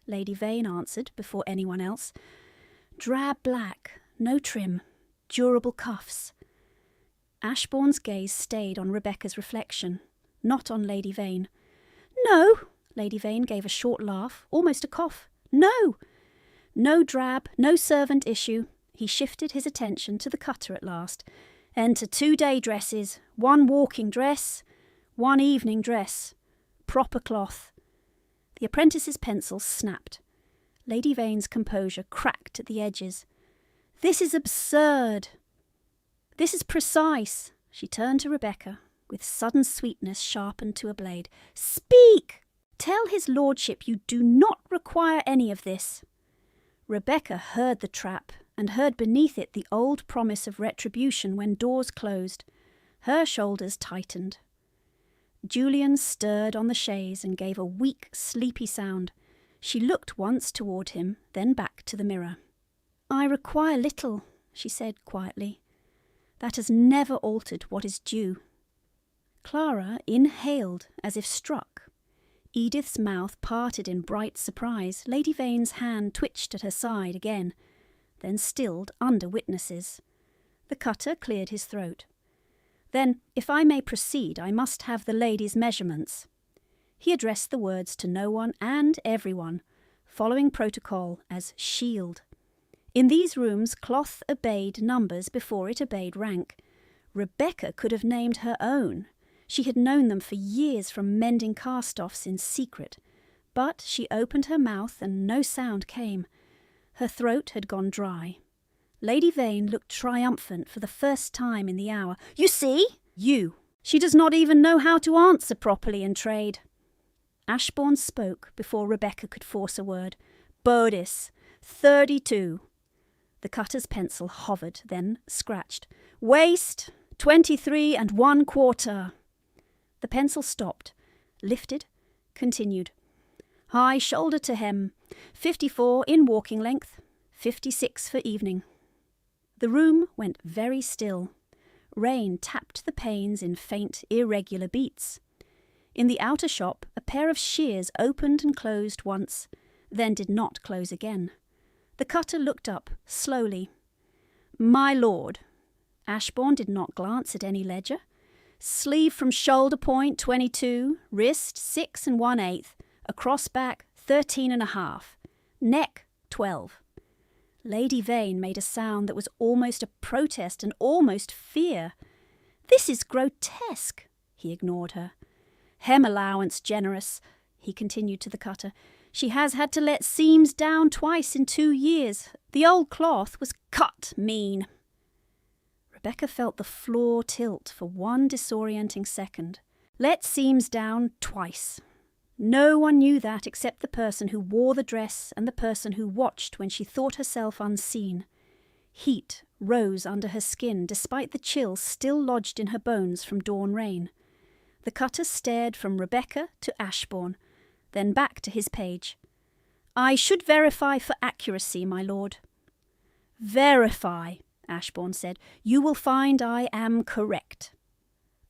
Lady Vane answered before anyone else. "Drab black, no trim, durable cuffs." Ashbourne's gaze stayed on Rebecca's reflection, not on Lady Vane. "No," Lady Vane gave a short laugh, almost a cough. "No! No drab, no servant issue." He shifted his attention to the cutter at last. "Enter 2 day dresses, 1 walking dress, 1 evening dress. Proper cloth." The apprentice's pencil snapped. Lady Vane's composure cracked at the edges. "This is absurd. This is precise." She turned to Rebecca, with sudden sweetness sharpened to a blade. "Speak! Tell his lordship you do not require any of this." Rebecca heard the trap, and heard beneath it the old promise of retribution when doors closed. Her shoulders tightened. Julian stirred on the chaise and gave a weak, sleepy sound. She looked once toward him, then back to the mirror. "I require little," she said quietly. "That has never altered what is due." Clara inhaled as if struck. Edith's mouth parted in bright surprise. Lady Vane's hand twitched at her side again, then stilled under witnesses. The cutter cleared his throat. "Then, if I may proceed, I must have the lady's measurements." He addressed the words to no one and everyone, following protocol as shield. In these rooms, cloth obeyed numbers before it obeyed rank. Rebecca could have named her own. She had known them for years from mending cast-offs in secret. But she opened her mouth and no sound came. Her throat had gone dry. Lady Vane looked triumphant for the first time in the hour. "You see? You! She does not even know how to answer properly in trade." Ashbourne spoke before Rebecca could force a word. "Bodis, 32. The cutter's pencil hovered, then scratched. "Waist, 23 1/4. The pencil stopped, lifted, continued. "High shoulder to hem, 54 in walking length, 56 for evening." The room went very still. Rain tapped the panes in faint, irregular beats. In the outer shop, a pair of shears opened and closed once, then did not close again. The cutter looked up, slowly. "My lord." Ashbourne did not glance at any ledger. "Sleeve from shoulder point, 22, wrist, 6 1/8, across back, 13 1/2, neck, 12. Lady Vane made a sound that was almost a protest and almost fear. "This is grotesque." He ignored her. "Hem allowance generous," he continued to the cutter. "She has had to let seams down twice in 2 years. The old cloth was cut mean." Rebecca felt the floor tilt for one disorienting second. Let seams down twice. No one knew that except the person who wore the dress and the person who watched when she thought herself unseen. Heat rose under her skin despite the chill still lodged in her bones from dawn rain. The cutter stared from Rebecca to Ashbourne, then back to his page. "I should verify for accuracy, my lord." "Verify," Ashbourne said. "You will find I am correct."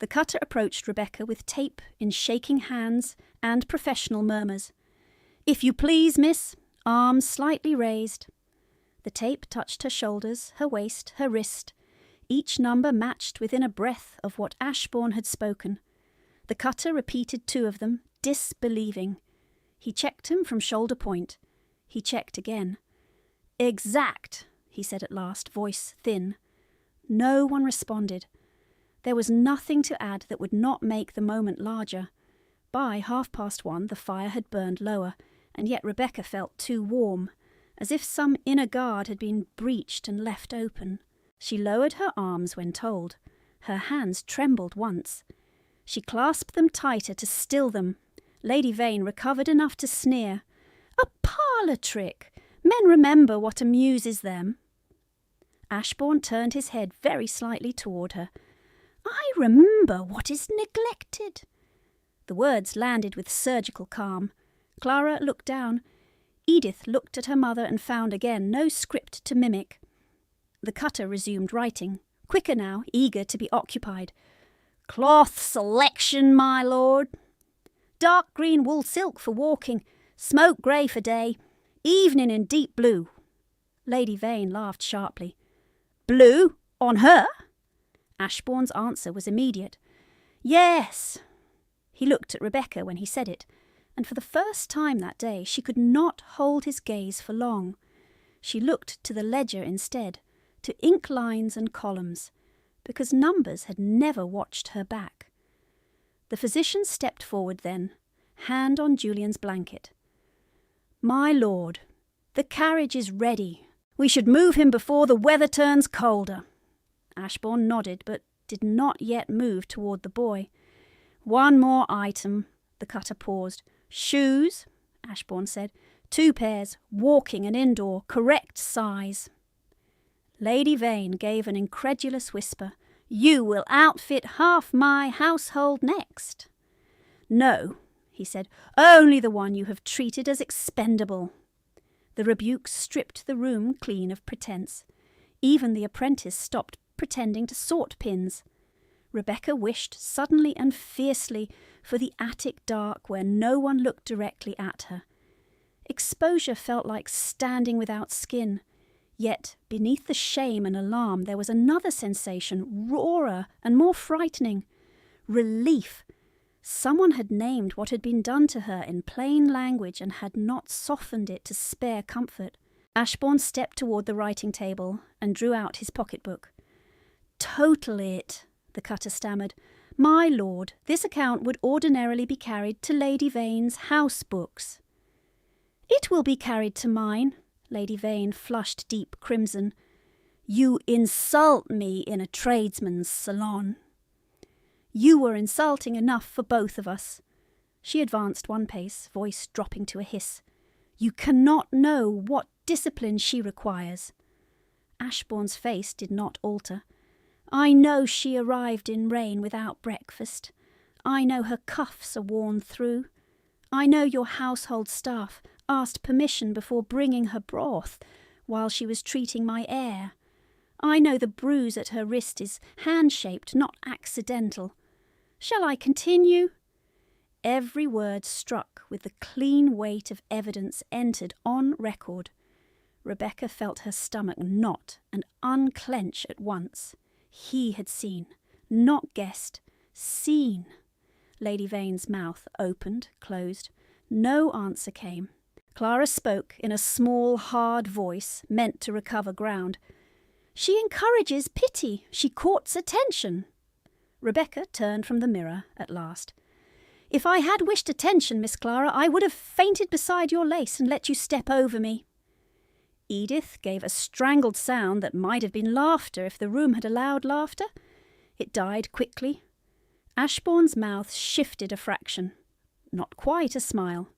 The cutter approached Rebecca with tape in shaking hands and professional murmurs. "If you please, miss," arms slightly raised. The tape touched her shoulders, her waist, her wrist. Each number matched within a breath of what Ashbourne had spoken. The cutter repeated 2 of them, disbelieving. He checked him from shoulder point. He checked again. "Exact," he said at last, voice thin. No one responded. There was nothing to add that would not make the moment larger. By 1:30 the fire had burned lower, and yet Rebecca felt too warm, as if some inner guard had been breached and left open. She lowered her arms when told. Her hands trembled once. She clasped them tighter to still them. Lady Vane recovered enough to sneer. "A parlour trick! Men remember what amuses them." Ashbourne turned his head very slightly toward her. "I remember what is neglected." The words landed with surgical calm. Clara looked down. Edith looked at her mother and found again no script to mimic. The cutter resumed writing, quicker now, eager to be occupied. "Cloth selection, my lord. Dark green wool silk for walking, smoke grey for day, evening in deep blue." Lady Vane laughed sharply. "Blue? On her?" Ashbourne's answer was immediate. "Yes." He looked at Rebecca when he said it, and for the first time that day she could not hold his gaze for long. She looked to the ledger instead, to ink lines and columns, because numbers had never watched her back. The physician stepped forward then, hand on Julian's blanket. "My lord, the carriage is ready. We should move him before the weather turns colder." Ashbourne nodded, but did not yet move toward the boy. "One more item." The cutter paused. "Shoes," Ashbourne said. 2 pairs, walking and indoor, correct size." Lady Vane gave an incredulous whisper. "You will outfit half my household next." "No," he said, "only the one you have treated as expendable." The rebuke stripped the room clean of pretence. Even the apprentice stopped pretending to sort pins. Rebecca wished suddenly and fiercely for the attic dark where no one looked directly at her. Exposure felt like standing without skin. Yet, beneath the shame and alarm, there was another sensation, rawer and more frightening. Relief. Someone had named what had been done to her in plain language and had not softened it to spare comfort. Ashbourne stepped toward the writing table and drew out his pocketbook. "Total it," the cutter stammered. "My lord, this account would ordinarily be carried to Lady Vane's house books." "It will be carried to mine." Lady Vane flushed deep crimson. "You insult me in a tradesman's salon." "You were insulting enough for both of us." She advanced 1 pace, voice dropping to a hiss. "You cannot know what discipline she requires." Ashbourne's face did not alter. "I know she arrived in rain without breakfast. I know her cuffs are worn through. I know your household staff asked permission before bringing her broth while she was treating my heir. I know the bruise at her wrist is hand-shaped, not accidental. Shall I continue?" Every word struck with the clean weight of evidence entered on record. Rebecca felt her stomach knot and unclench at once. He had seen, not guessed, seen. Lady Vane's mouth opened, closed. No answer came. Clara spoke in a small, hard voice, meant to recover ground. "She encourages pity. She courts attention." Rebecca turned from the mirror at last. "If I had wished attention, Miss Clara, I would have fainted beside your lace and let you step over me." Edith gave a strangled sound that might have been laughter if the room had allowed laughter. It died quickly. Ashbourne's mouth shifted a fraction. Not quite a smile.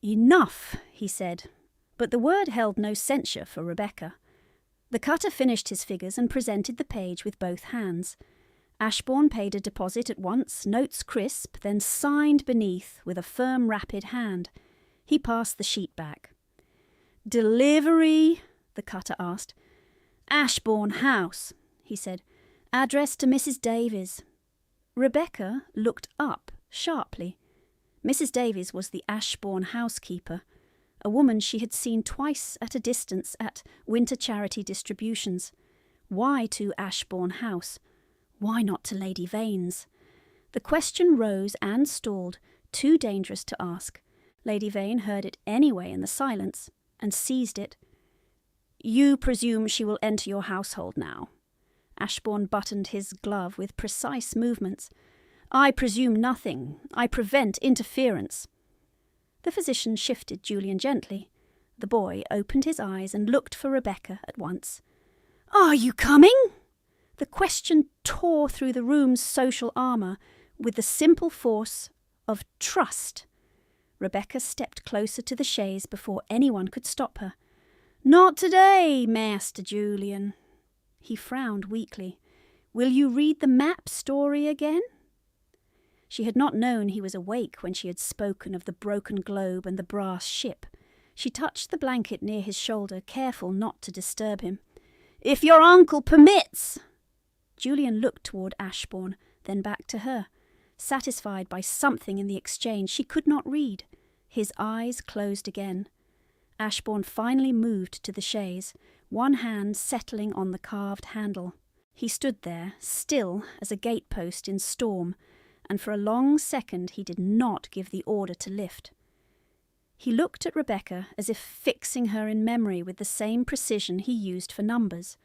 "Enough," he said, but the word held no censure for Rebecca. The cutter finished his figures and presented the page with both hands. Ashbourne paid a deposit at once, notes crisp, then signed beneath with a firm, rapid hand. He passed the sheet back. "Delivery?" the cutter asked. "Ashbourne House," he said. "Address to Mrs. Davies." Rebecca looked up sharply. Mrs. Davies was the Ashbourne housekeeper, a woman she had seen twice at a distance at winter charity distributions. Why to Ashbourne House? Why not to Lady Vane's? The question rose and stalled, too dangerous to ask. Lady Vane heard it anyway in the silence, and seized it. "You presume she will enter your household now?" Ashbourne buttoned his glove with precise movements. "I presume nothing. I prevent interference." The physician shifted Julian gently. The boy opened his eyes and looked for Rebecca at once. "Are you coming?" The question tore through the room's social armour with the simple force of trust. Rebecca stepped closer to the chaise before anyone could stop her. "Not today, Master Julian." He frowned weakly. "Will you read the map story again?" She had not known he was awake when she had spoken of the broken globe and the brass ship. She touched the blanket near his shoulder, careful not to disturb him. "If your uncle permits." Julian looked toward Ashbourne, then back to her. Satisfied by something in the exchange she could not read, his eyes closed again. Ashbourne finally moved to the chaise, one hand settling on the carved handle. He stood there, still as a gatepost in storm, and for a long second he did not give the order to lift. He looked at Rebecca as if fixing her in memory with the same precision he used for numbers.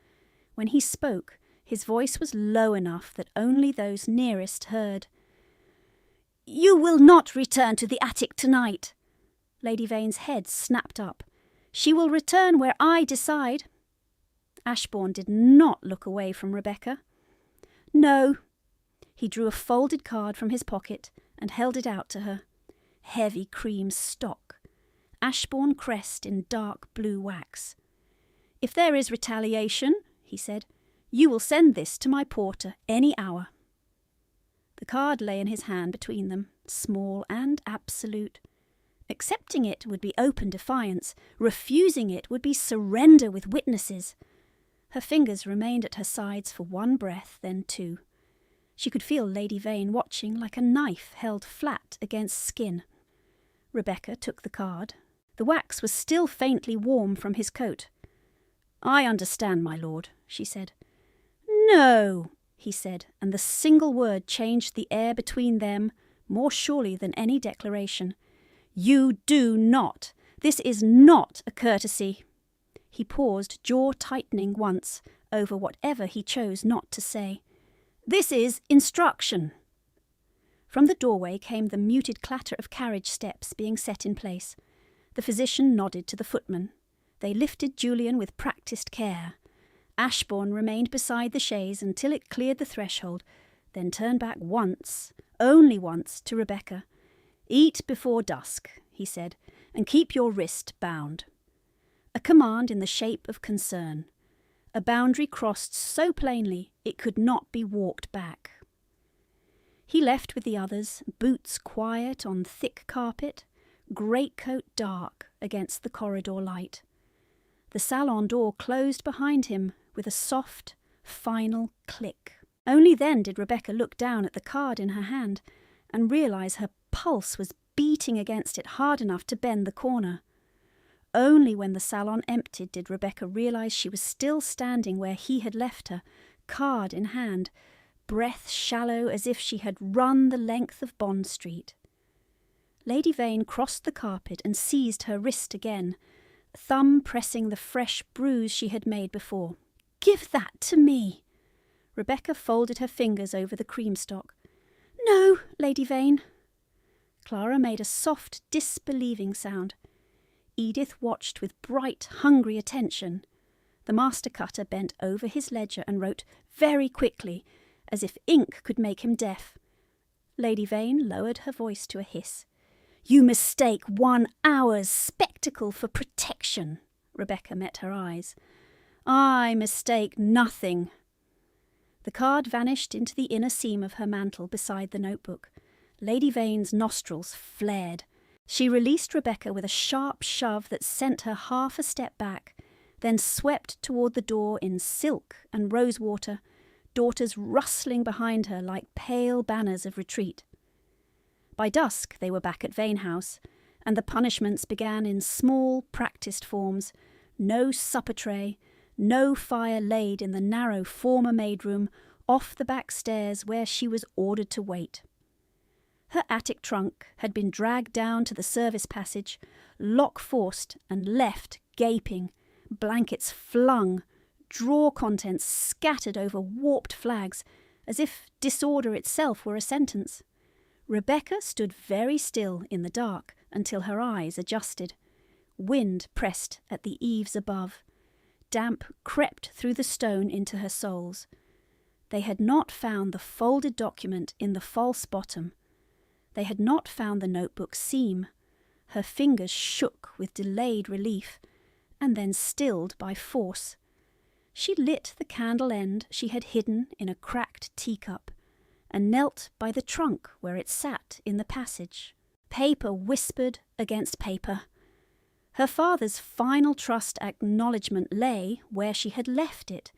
When he spoke, his voice was low enough that only those nearest heard. "You will not return to the attic tonight." Lady Vane's head snapped up. "She will return where I decide." Ashbourne did not look away from Rebecca. "No." He drew a folded card from his pocket and held it out to her. Heavy cream stock. Ashbourne crest in dark blue wax. "If there is retaliation," he said, "you will send this to my porter any hour." The card lay in his hand between them, small and absolute. Accepting it would be open defiance. Refusing it would be surrender with witnesses. Her fingers remained at her sides for one breath, then two. She could feel Lady Vane watching like a knife held flat against skin. Rebecca took the card. The wax was still faintly warm from his coat. "I understand, my lord," she said. "No," he said, and the single word changed the air between them more surely than any declaration. "You do not. This is not a courtesy." He paused, jaw tightening once, over whatever he chose not to say. "This is instruction." From the doorway came the muted clatter of carriage steps being set in place. The physician nodded to the footman. They lifted Julian with practised care. Ashbourne remained beside the chaise until it cleared the threshold, then turned back once, only once, to Rebecca. "Eat before dusk," he said, "and keep your wrist bound." A command in the shape of concern. A boundary crossed so plainly it could not be walked back. He left with the others, boots quiet on thick carpet, greatcoat dark against the corridor light. The salon door closed behind him with a soft, final click. Only then did Rebecca look down at the card in her hand and realise her pulse was beating against it hard enough to bend the corner. Only when the salon emptied did Rebecca realise she was still standing where he had left her, card in hand, breath shallow as if she had run the length of Bond Street. Lady Vane crossed the carpet and seized her wrist again, thumb pressing the fresh bruise she had made before. "Give that to me." Rebecca folded her fingers over the creamstock. "No, Lady Vane." Clara made a soft, disbelieving sound. Edith watched with bright, hungry attention. The master cutter bent over his ledger and wrote very quickly, as if ink could make him deaf. Lady Vane lowered her voice to a hiss. "You mistake 1 hour's spectacle for protection." Rebecca met her eyes. "I mistake nothing." The card vanished into the inner seam of her mantle beside the notebook. Lady Vane's nostrils flared. She released Rebecca with a sharp shove that sent her half a step back, then swept toward the door in silk and rosewater, daughters rustling behind her like pale banners of retreat. By dusk they were back at Vane House, and the punishments began in small, practised forms. No supper tray, no fire laid in the narrow former maid room off the back stairs where she was ordered to wait. Her attic trunk had been dragged down to the service passage, lock forced and left gaping, blankets flung, drawer contents scattered over warped flags, as if disorder itself were a sentence. Rebecca stood very still in the dark until her eyes adjusted. Wind pressed at the eaves above. Damp crept through the stone into her soles. They had not found the folded document in the false bottom. They had not found the notebook seam. Her fingers shook with delayed relief, and then stilled by force. She lit the candle end she had hidden in a cracked teacup, and knelt by the trunk where it sat in the passage. Paper whispered against paper. Her father's final trust acknowledgement lay where she had left it,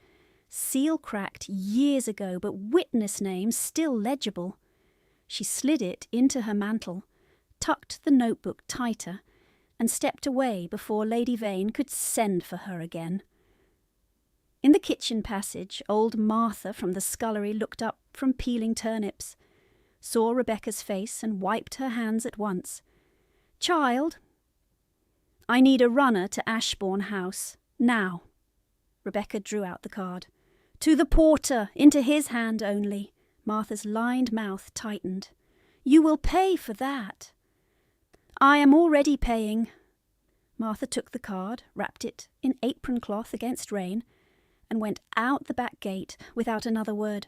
seal cracked years ago, but witness names still legible. She slid it into her mantle, tucked the notebook tighter, and stepped away before Lady Vane could send for her again. In the kitchen passage, old Martha from the scullery looked up from peeling turnips, saw Rebecca's face and wiped her hands at once. "Child, I need a runner to Ashbourne House, now." Rebecca drew out the card. "To the porter, into his hand only." Martha's lined mouth tightened. "You will pay for that." "I am already paying." Martha took the card, wrapped it in apron cloth against rain, and went out the back gate without another word.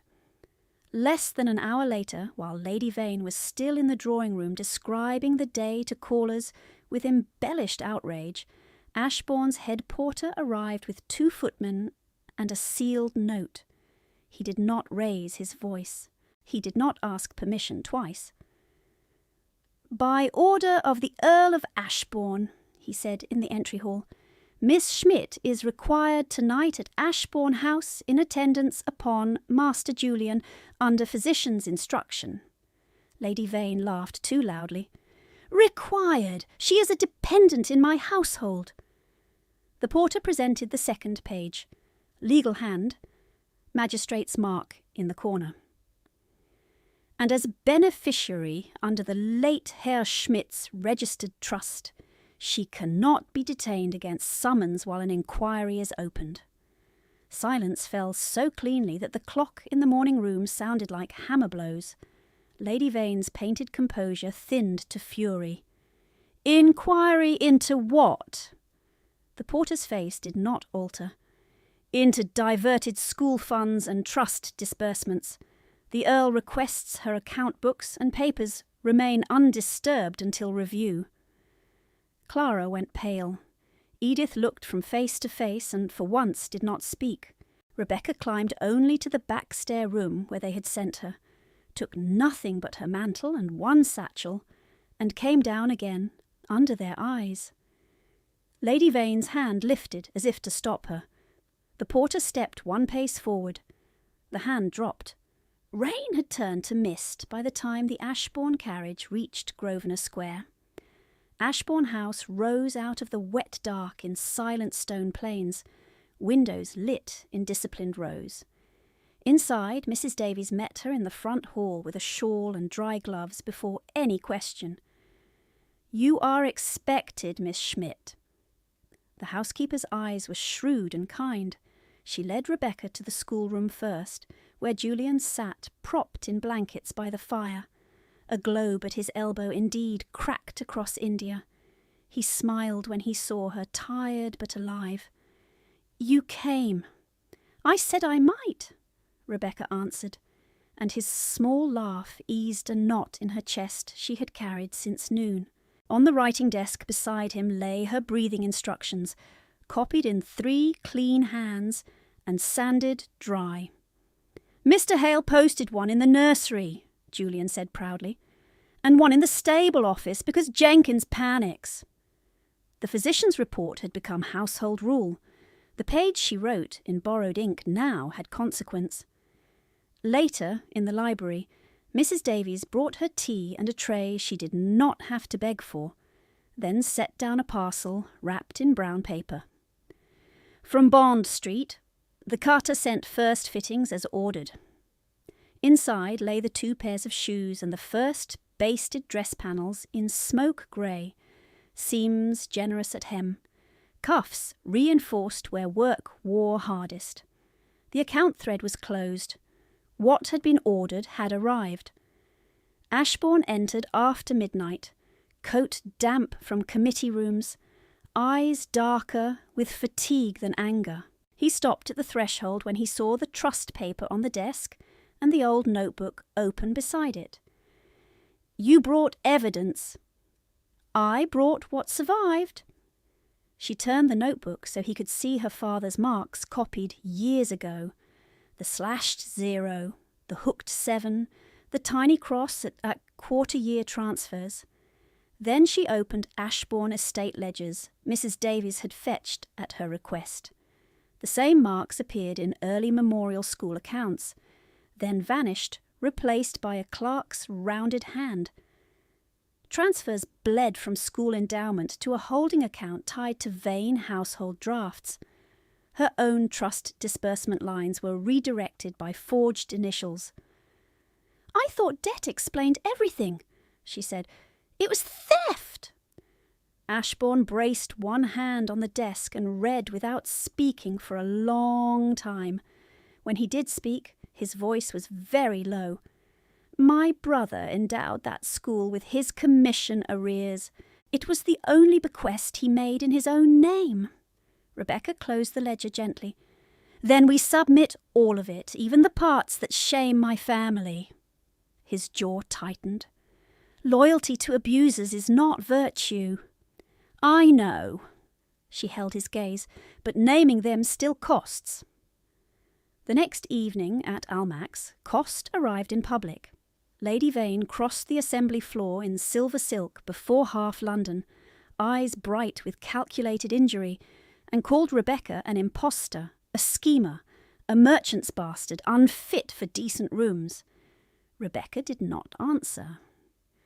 Less than an hour later, while Lady Vane was still in the drawing-room describing the day to callers with embellished outrage, Ashbourne's head porter arrived with 2 footmen and a sealed note. He did not raise his voice. He did not ask permission twice. "By order of the Earl of Ashbourne," he said in the entry hall, "Miss Schmidt is required tonight at Ashbourne House in attendance upon Master Julian under physician's instruction." Lady Vane laughed too loudly. "Required! She is a dependent in my household." The porter presented the second page. Legal hand, magistrate's mark in the corner. "And as beneficiary under the late Herr Schmidt's registered trust, she cannot be detained against summons while an inquiry is opened." Silence fell so cleanly that the clock in the morning room sounded like hammer blows. Lady Vane's painted composure thinned to fury. "Inquiry into what?" The porter's face did not alter. "Into diverted school funds and trust disbursements. The Earl requests her account books and papers remain undisturbed until review." Clara went pale. Edith looked from face to face and for once did not speak. Rebecca climbed only to the back stair room where they had sent her, took nothing but her mantle and 1 satchel, and came down again under their eyes. Lady Vane's hand lifted as if to stop her. The porter stepped 1 pace forward. The hand dropped. Rain had turned to mist by the time the Ashbourne carriage reached Grosvenor Square. Ashbourne House rose out of the wet dark in silent stone planes, windows lit in disciplined rows. Inside, Mrs. Davies met her in the front hall with a shawl and dry gloves before any question. "You are expected, Miss Schmidt." The housekeeper's eyes were shrewd and kind. She led Rebecca to the schoolroom first, where Julian sat propped in blankets by the fire. A globe at his elbow indeed cracked across India. He smiled when he saw her, tired but alive. "You came." "I said I might," Rebecca answered, and his small laugh eased a knot in her chest she had carried since noon. On the writing desk beside him lay her breathing instructions, copied in 3 clean hands and sanded dry. "Mr. Hale posted one in the nursery," Julian said proudly, "and one in the stable office because Jenkins panics." The physician's report had become household rule. The page she wrote in borrowed ink now had consequence. Later, in the library, Mrs. Davies brought her tea and a tray she did not have to beg for, then set down a parcel wrapped in brown paper. From Bond Street, the cutter sent first fittings as ordered. Inside lay the 2 pairs of shoes and the first basted dress panels in smoke grey, seams generous at hem, cuffs reinforced where work wore hardest. The account thread was closed. What had been ordered had arrived. Ashbourne entered after midnight, coat damp from committee rooms, eyes darker with fatigue than anger. He stopped at the threshold when he saw the trust paper on the desk and the old notebook open beside it. "You brought evidence." "I brought what survived." She turned the notebook so he could see her father's marks copied years ago. The slashed 0, the hooked 7, the tiny cross at quarter-year transfers. Then she opened Ashbourne estate ledgers Mrs. Davies had fetched at her request. The same marks appeared in early memorial school accounts, then vanished, replaced by a clerk's rounded hand. Transfers bled from school endowment to a holding account tied to vain household drafts. Her own trust disbursement lines were redirected by forged initials. "I thought debt explained everything," she said. "It was theft." Ashbourne braced one hand on the desk and read without speaking for a long time. When he did speak, his voice was very low. "My brother endowed that school with his commission arrears. It was the only bequest he made in his own name." Rebecca closed the ledger gently. "Then we submit all of it, even the parts that shame my family." His jaw tightened. "Loyalty to abusers is not virtue." "I know." She held his gaze, "but naming them still costs." The next evening at Almack's, Cost arrived in public. Lady Vane crossed the assembly floor in silver silk before half London, eyes bright with calculated injury, and called Rebecca an impostor, a schemer, a merchant's bastard, unfit for decent rooms. Rebecca did not answer.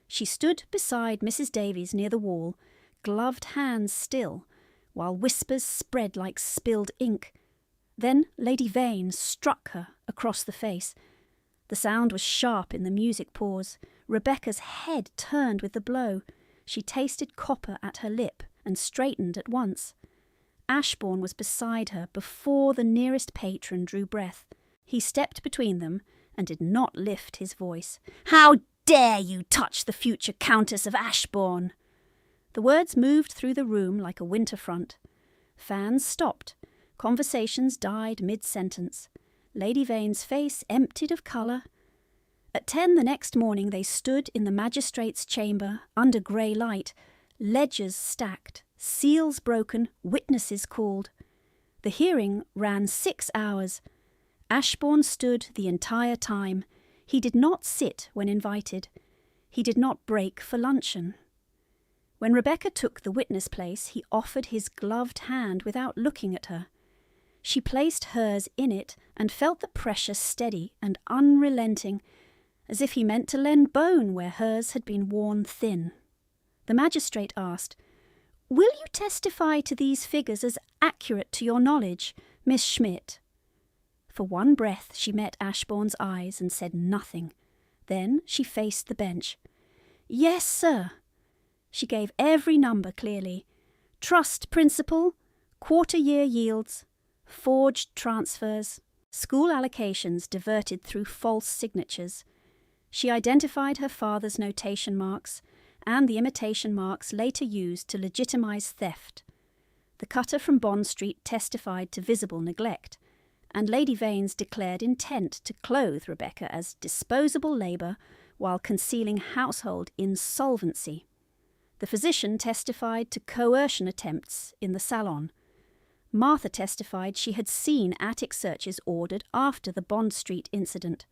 She stood beside Mrs. Davies near the wall, gloved hands still, while whispers spread like spilled ink. Then Lady Vane struck her across the face. The sound was sharp in the music pause. Rebecca's head turned with the blow. She tasted copper at her lip and straightened at once. Ashbourne was beside her before the nearest patron drew breath. He stepped between them and did not lift his voice. "How dare you touch the future Countess of Ashbourne?" The words moved through the room like a winter front. Fans stopped. Conversations died mid-sentence. Lady Vane's face emptied of colour. At 10 the next morning they stood in the magistrate's chamber under grey light, ledgers stacked, seals broken, witnesses called. The hearing ran 6 hours. Ashbourne stood the entire time. He did not sit when invited. He did not break for luncheon. When Rebecca took the witness place, he offered his gloved hand without looking at her. She placed hers in it and felt the pressure steady and unrelenting, as if he meant to lend bone where hers had been worn thin. The magistrate asked, "Will you testify to these figures as accurate to your knowledge, Miss Schmidt?" For one breath she met Ashbourne's eyes and said nothing. Then she faced the bench. "Yes, sir." She gave every number clearly. Trust principal, quarter-year yields, forged transfers, school allocations diverted through false signatures. She identified her father's notation marks and the imitation marks later used to legitimise theft. The cutter from Bond Street testified to visible neglect, and Lady Vane's declared intent to clothe Rebecca as disposable labour while concealing household insolvency. The physician testified to coercion attempts in the salon. Martha testified she had seen attic searches ordered after the Bond Street incident.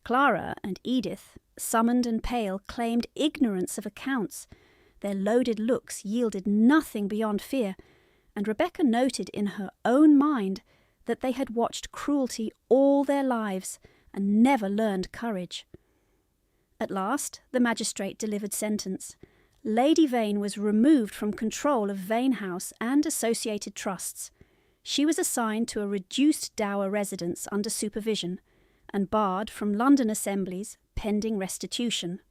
Clara and Edith, summoned and pale, claimed ignorance of accounts. Their loaded looks yielded nothing beyond fear, and Rebecca noted in her own mind that they had watched cruelty all their lives and never learned courage. At last, the magistrate delivered sentence. Lady Vane was removed from control of Vane House and associated trusts. She was assigned to a reduced dower residence under supervision and barred from London assemblies pending restitution.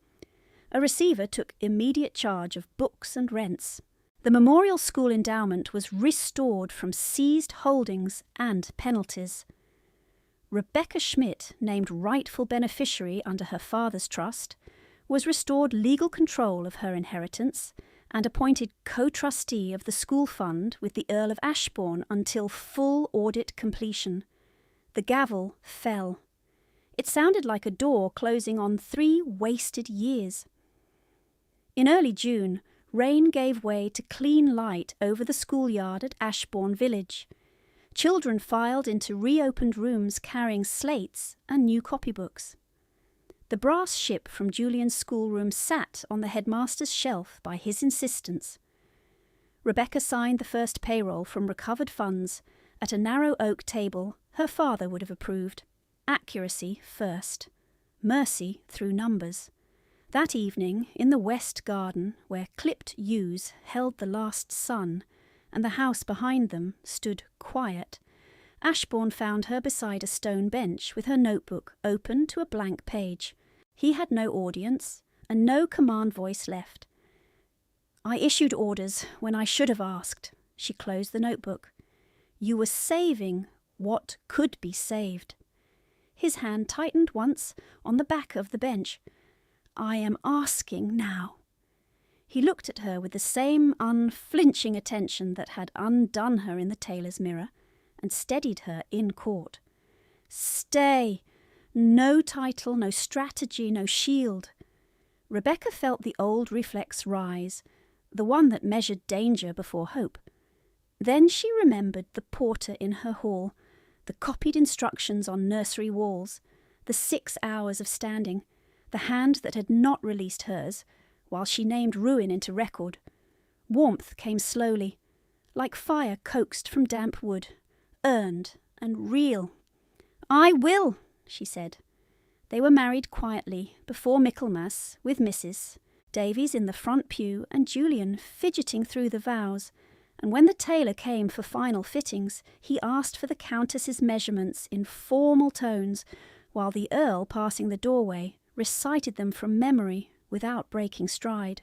A receiver took immediate charge of books and rents. The Memorial School endowment was restored from seized holdings and penalties. Rebecca Schmidt, named rightful beneficiary under her father's trust, was restored legal control of her inheritance and appointed co-trustee of the school fund with the Earl of Ashbourne until full audit completion. The gavel fell. It sounded like a door closing on 3 wasted years. In early June, rain gave way to clean light over the schoolyard at Ashbourne Village. Children filed into reopened rooms carrying slates and new copybooks. The brass ship from Julian's schoolroom sat on the headmaster's shelf by his insistence. Rebecca signed the first payroll from recovered funds at a narrow oak table her father would have approved. Accuracy first, mercy through numbers. That evening, in the west garden, where clipped yews held the last sun, and the house behind them stood quiet, Ashbourne found her beside a stone bench with her notebook open to a blank page. He had no audience, and no command voice left. "I issued orders when I should have asked." She closed the notebook. "You were saving what could be saved." His hand tightened once on the back of the bench. "I am asking now." He looked at her with the same unflinching attention that had undone her in the tailor's mirror and steadied her in court. "Stay! No title, no strategy, no shield." Rebecca felt the old reflex rise, the one that measured danger before hope. Then she remembered the porter in her hall, the copied instructions on nursery walls, the 6 hours of standing, the hand that had not released hers, while she named ruin into record. Warmth came slowly, like fire coaxed from damp wood, earned and real. "I will," she said. They were married quietly before Michaelmas with Mrs. Davies in the front pew and Julian fidgeting through the vows, and when the tailor came for final fittings, he asked for the Countess's measurements in formal tones, while the Earl, passing the doorway, recited them from memory without breaking stride.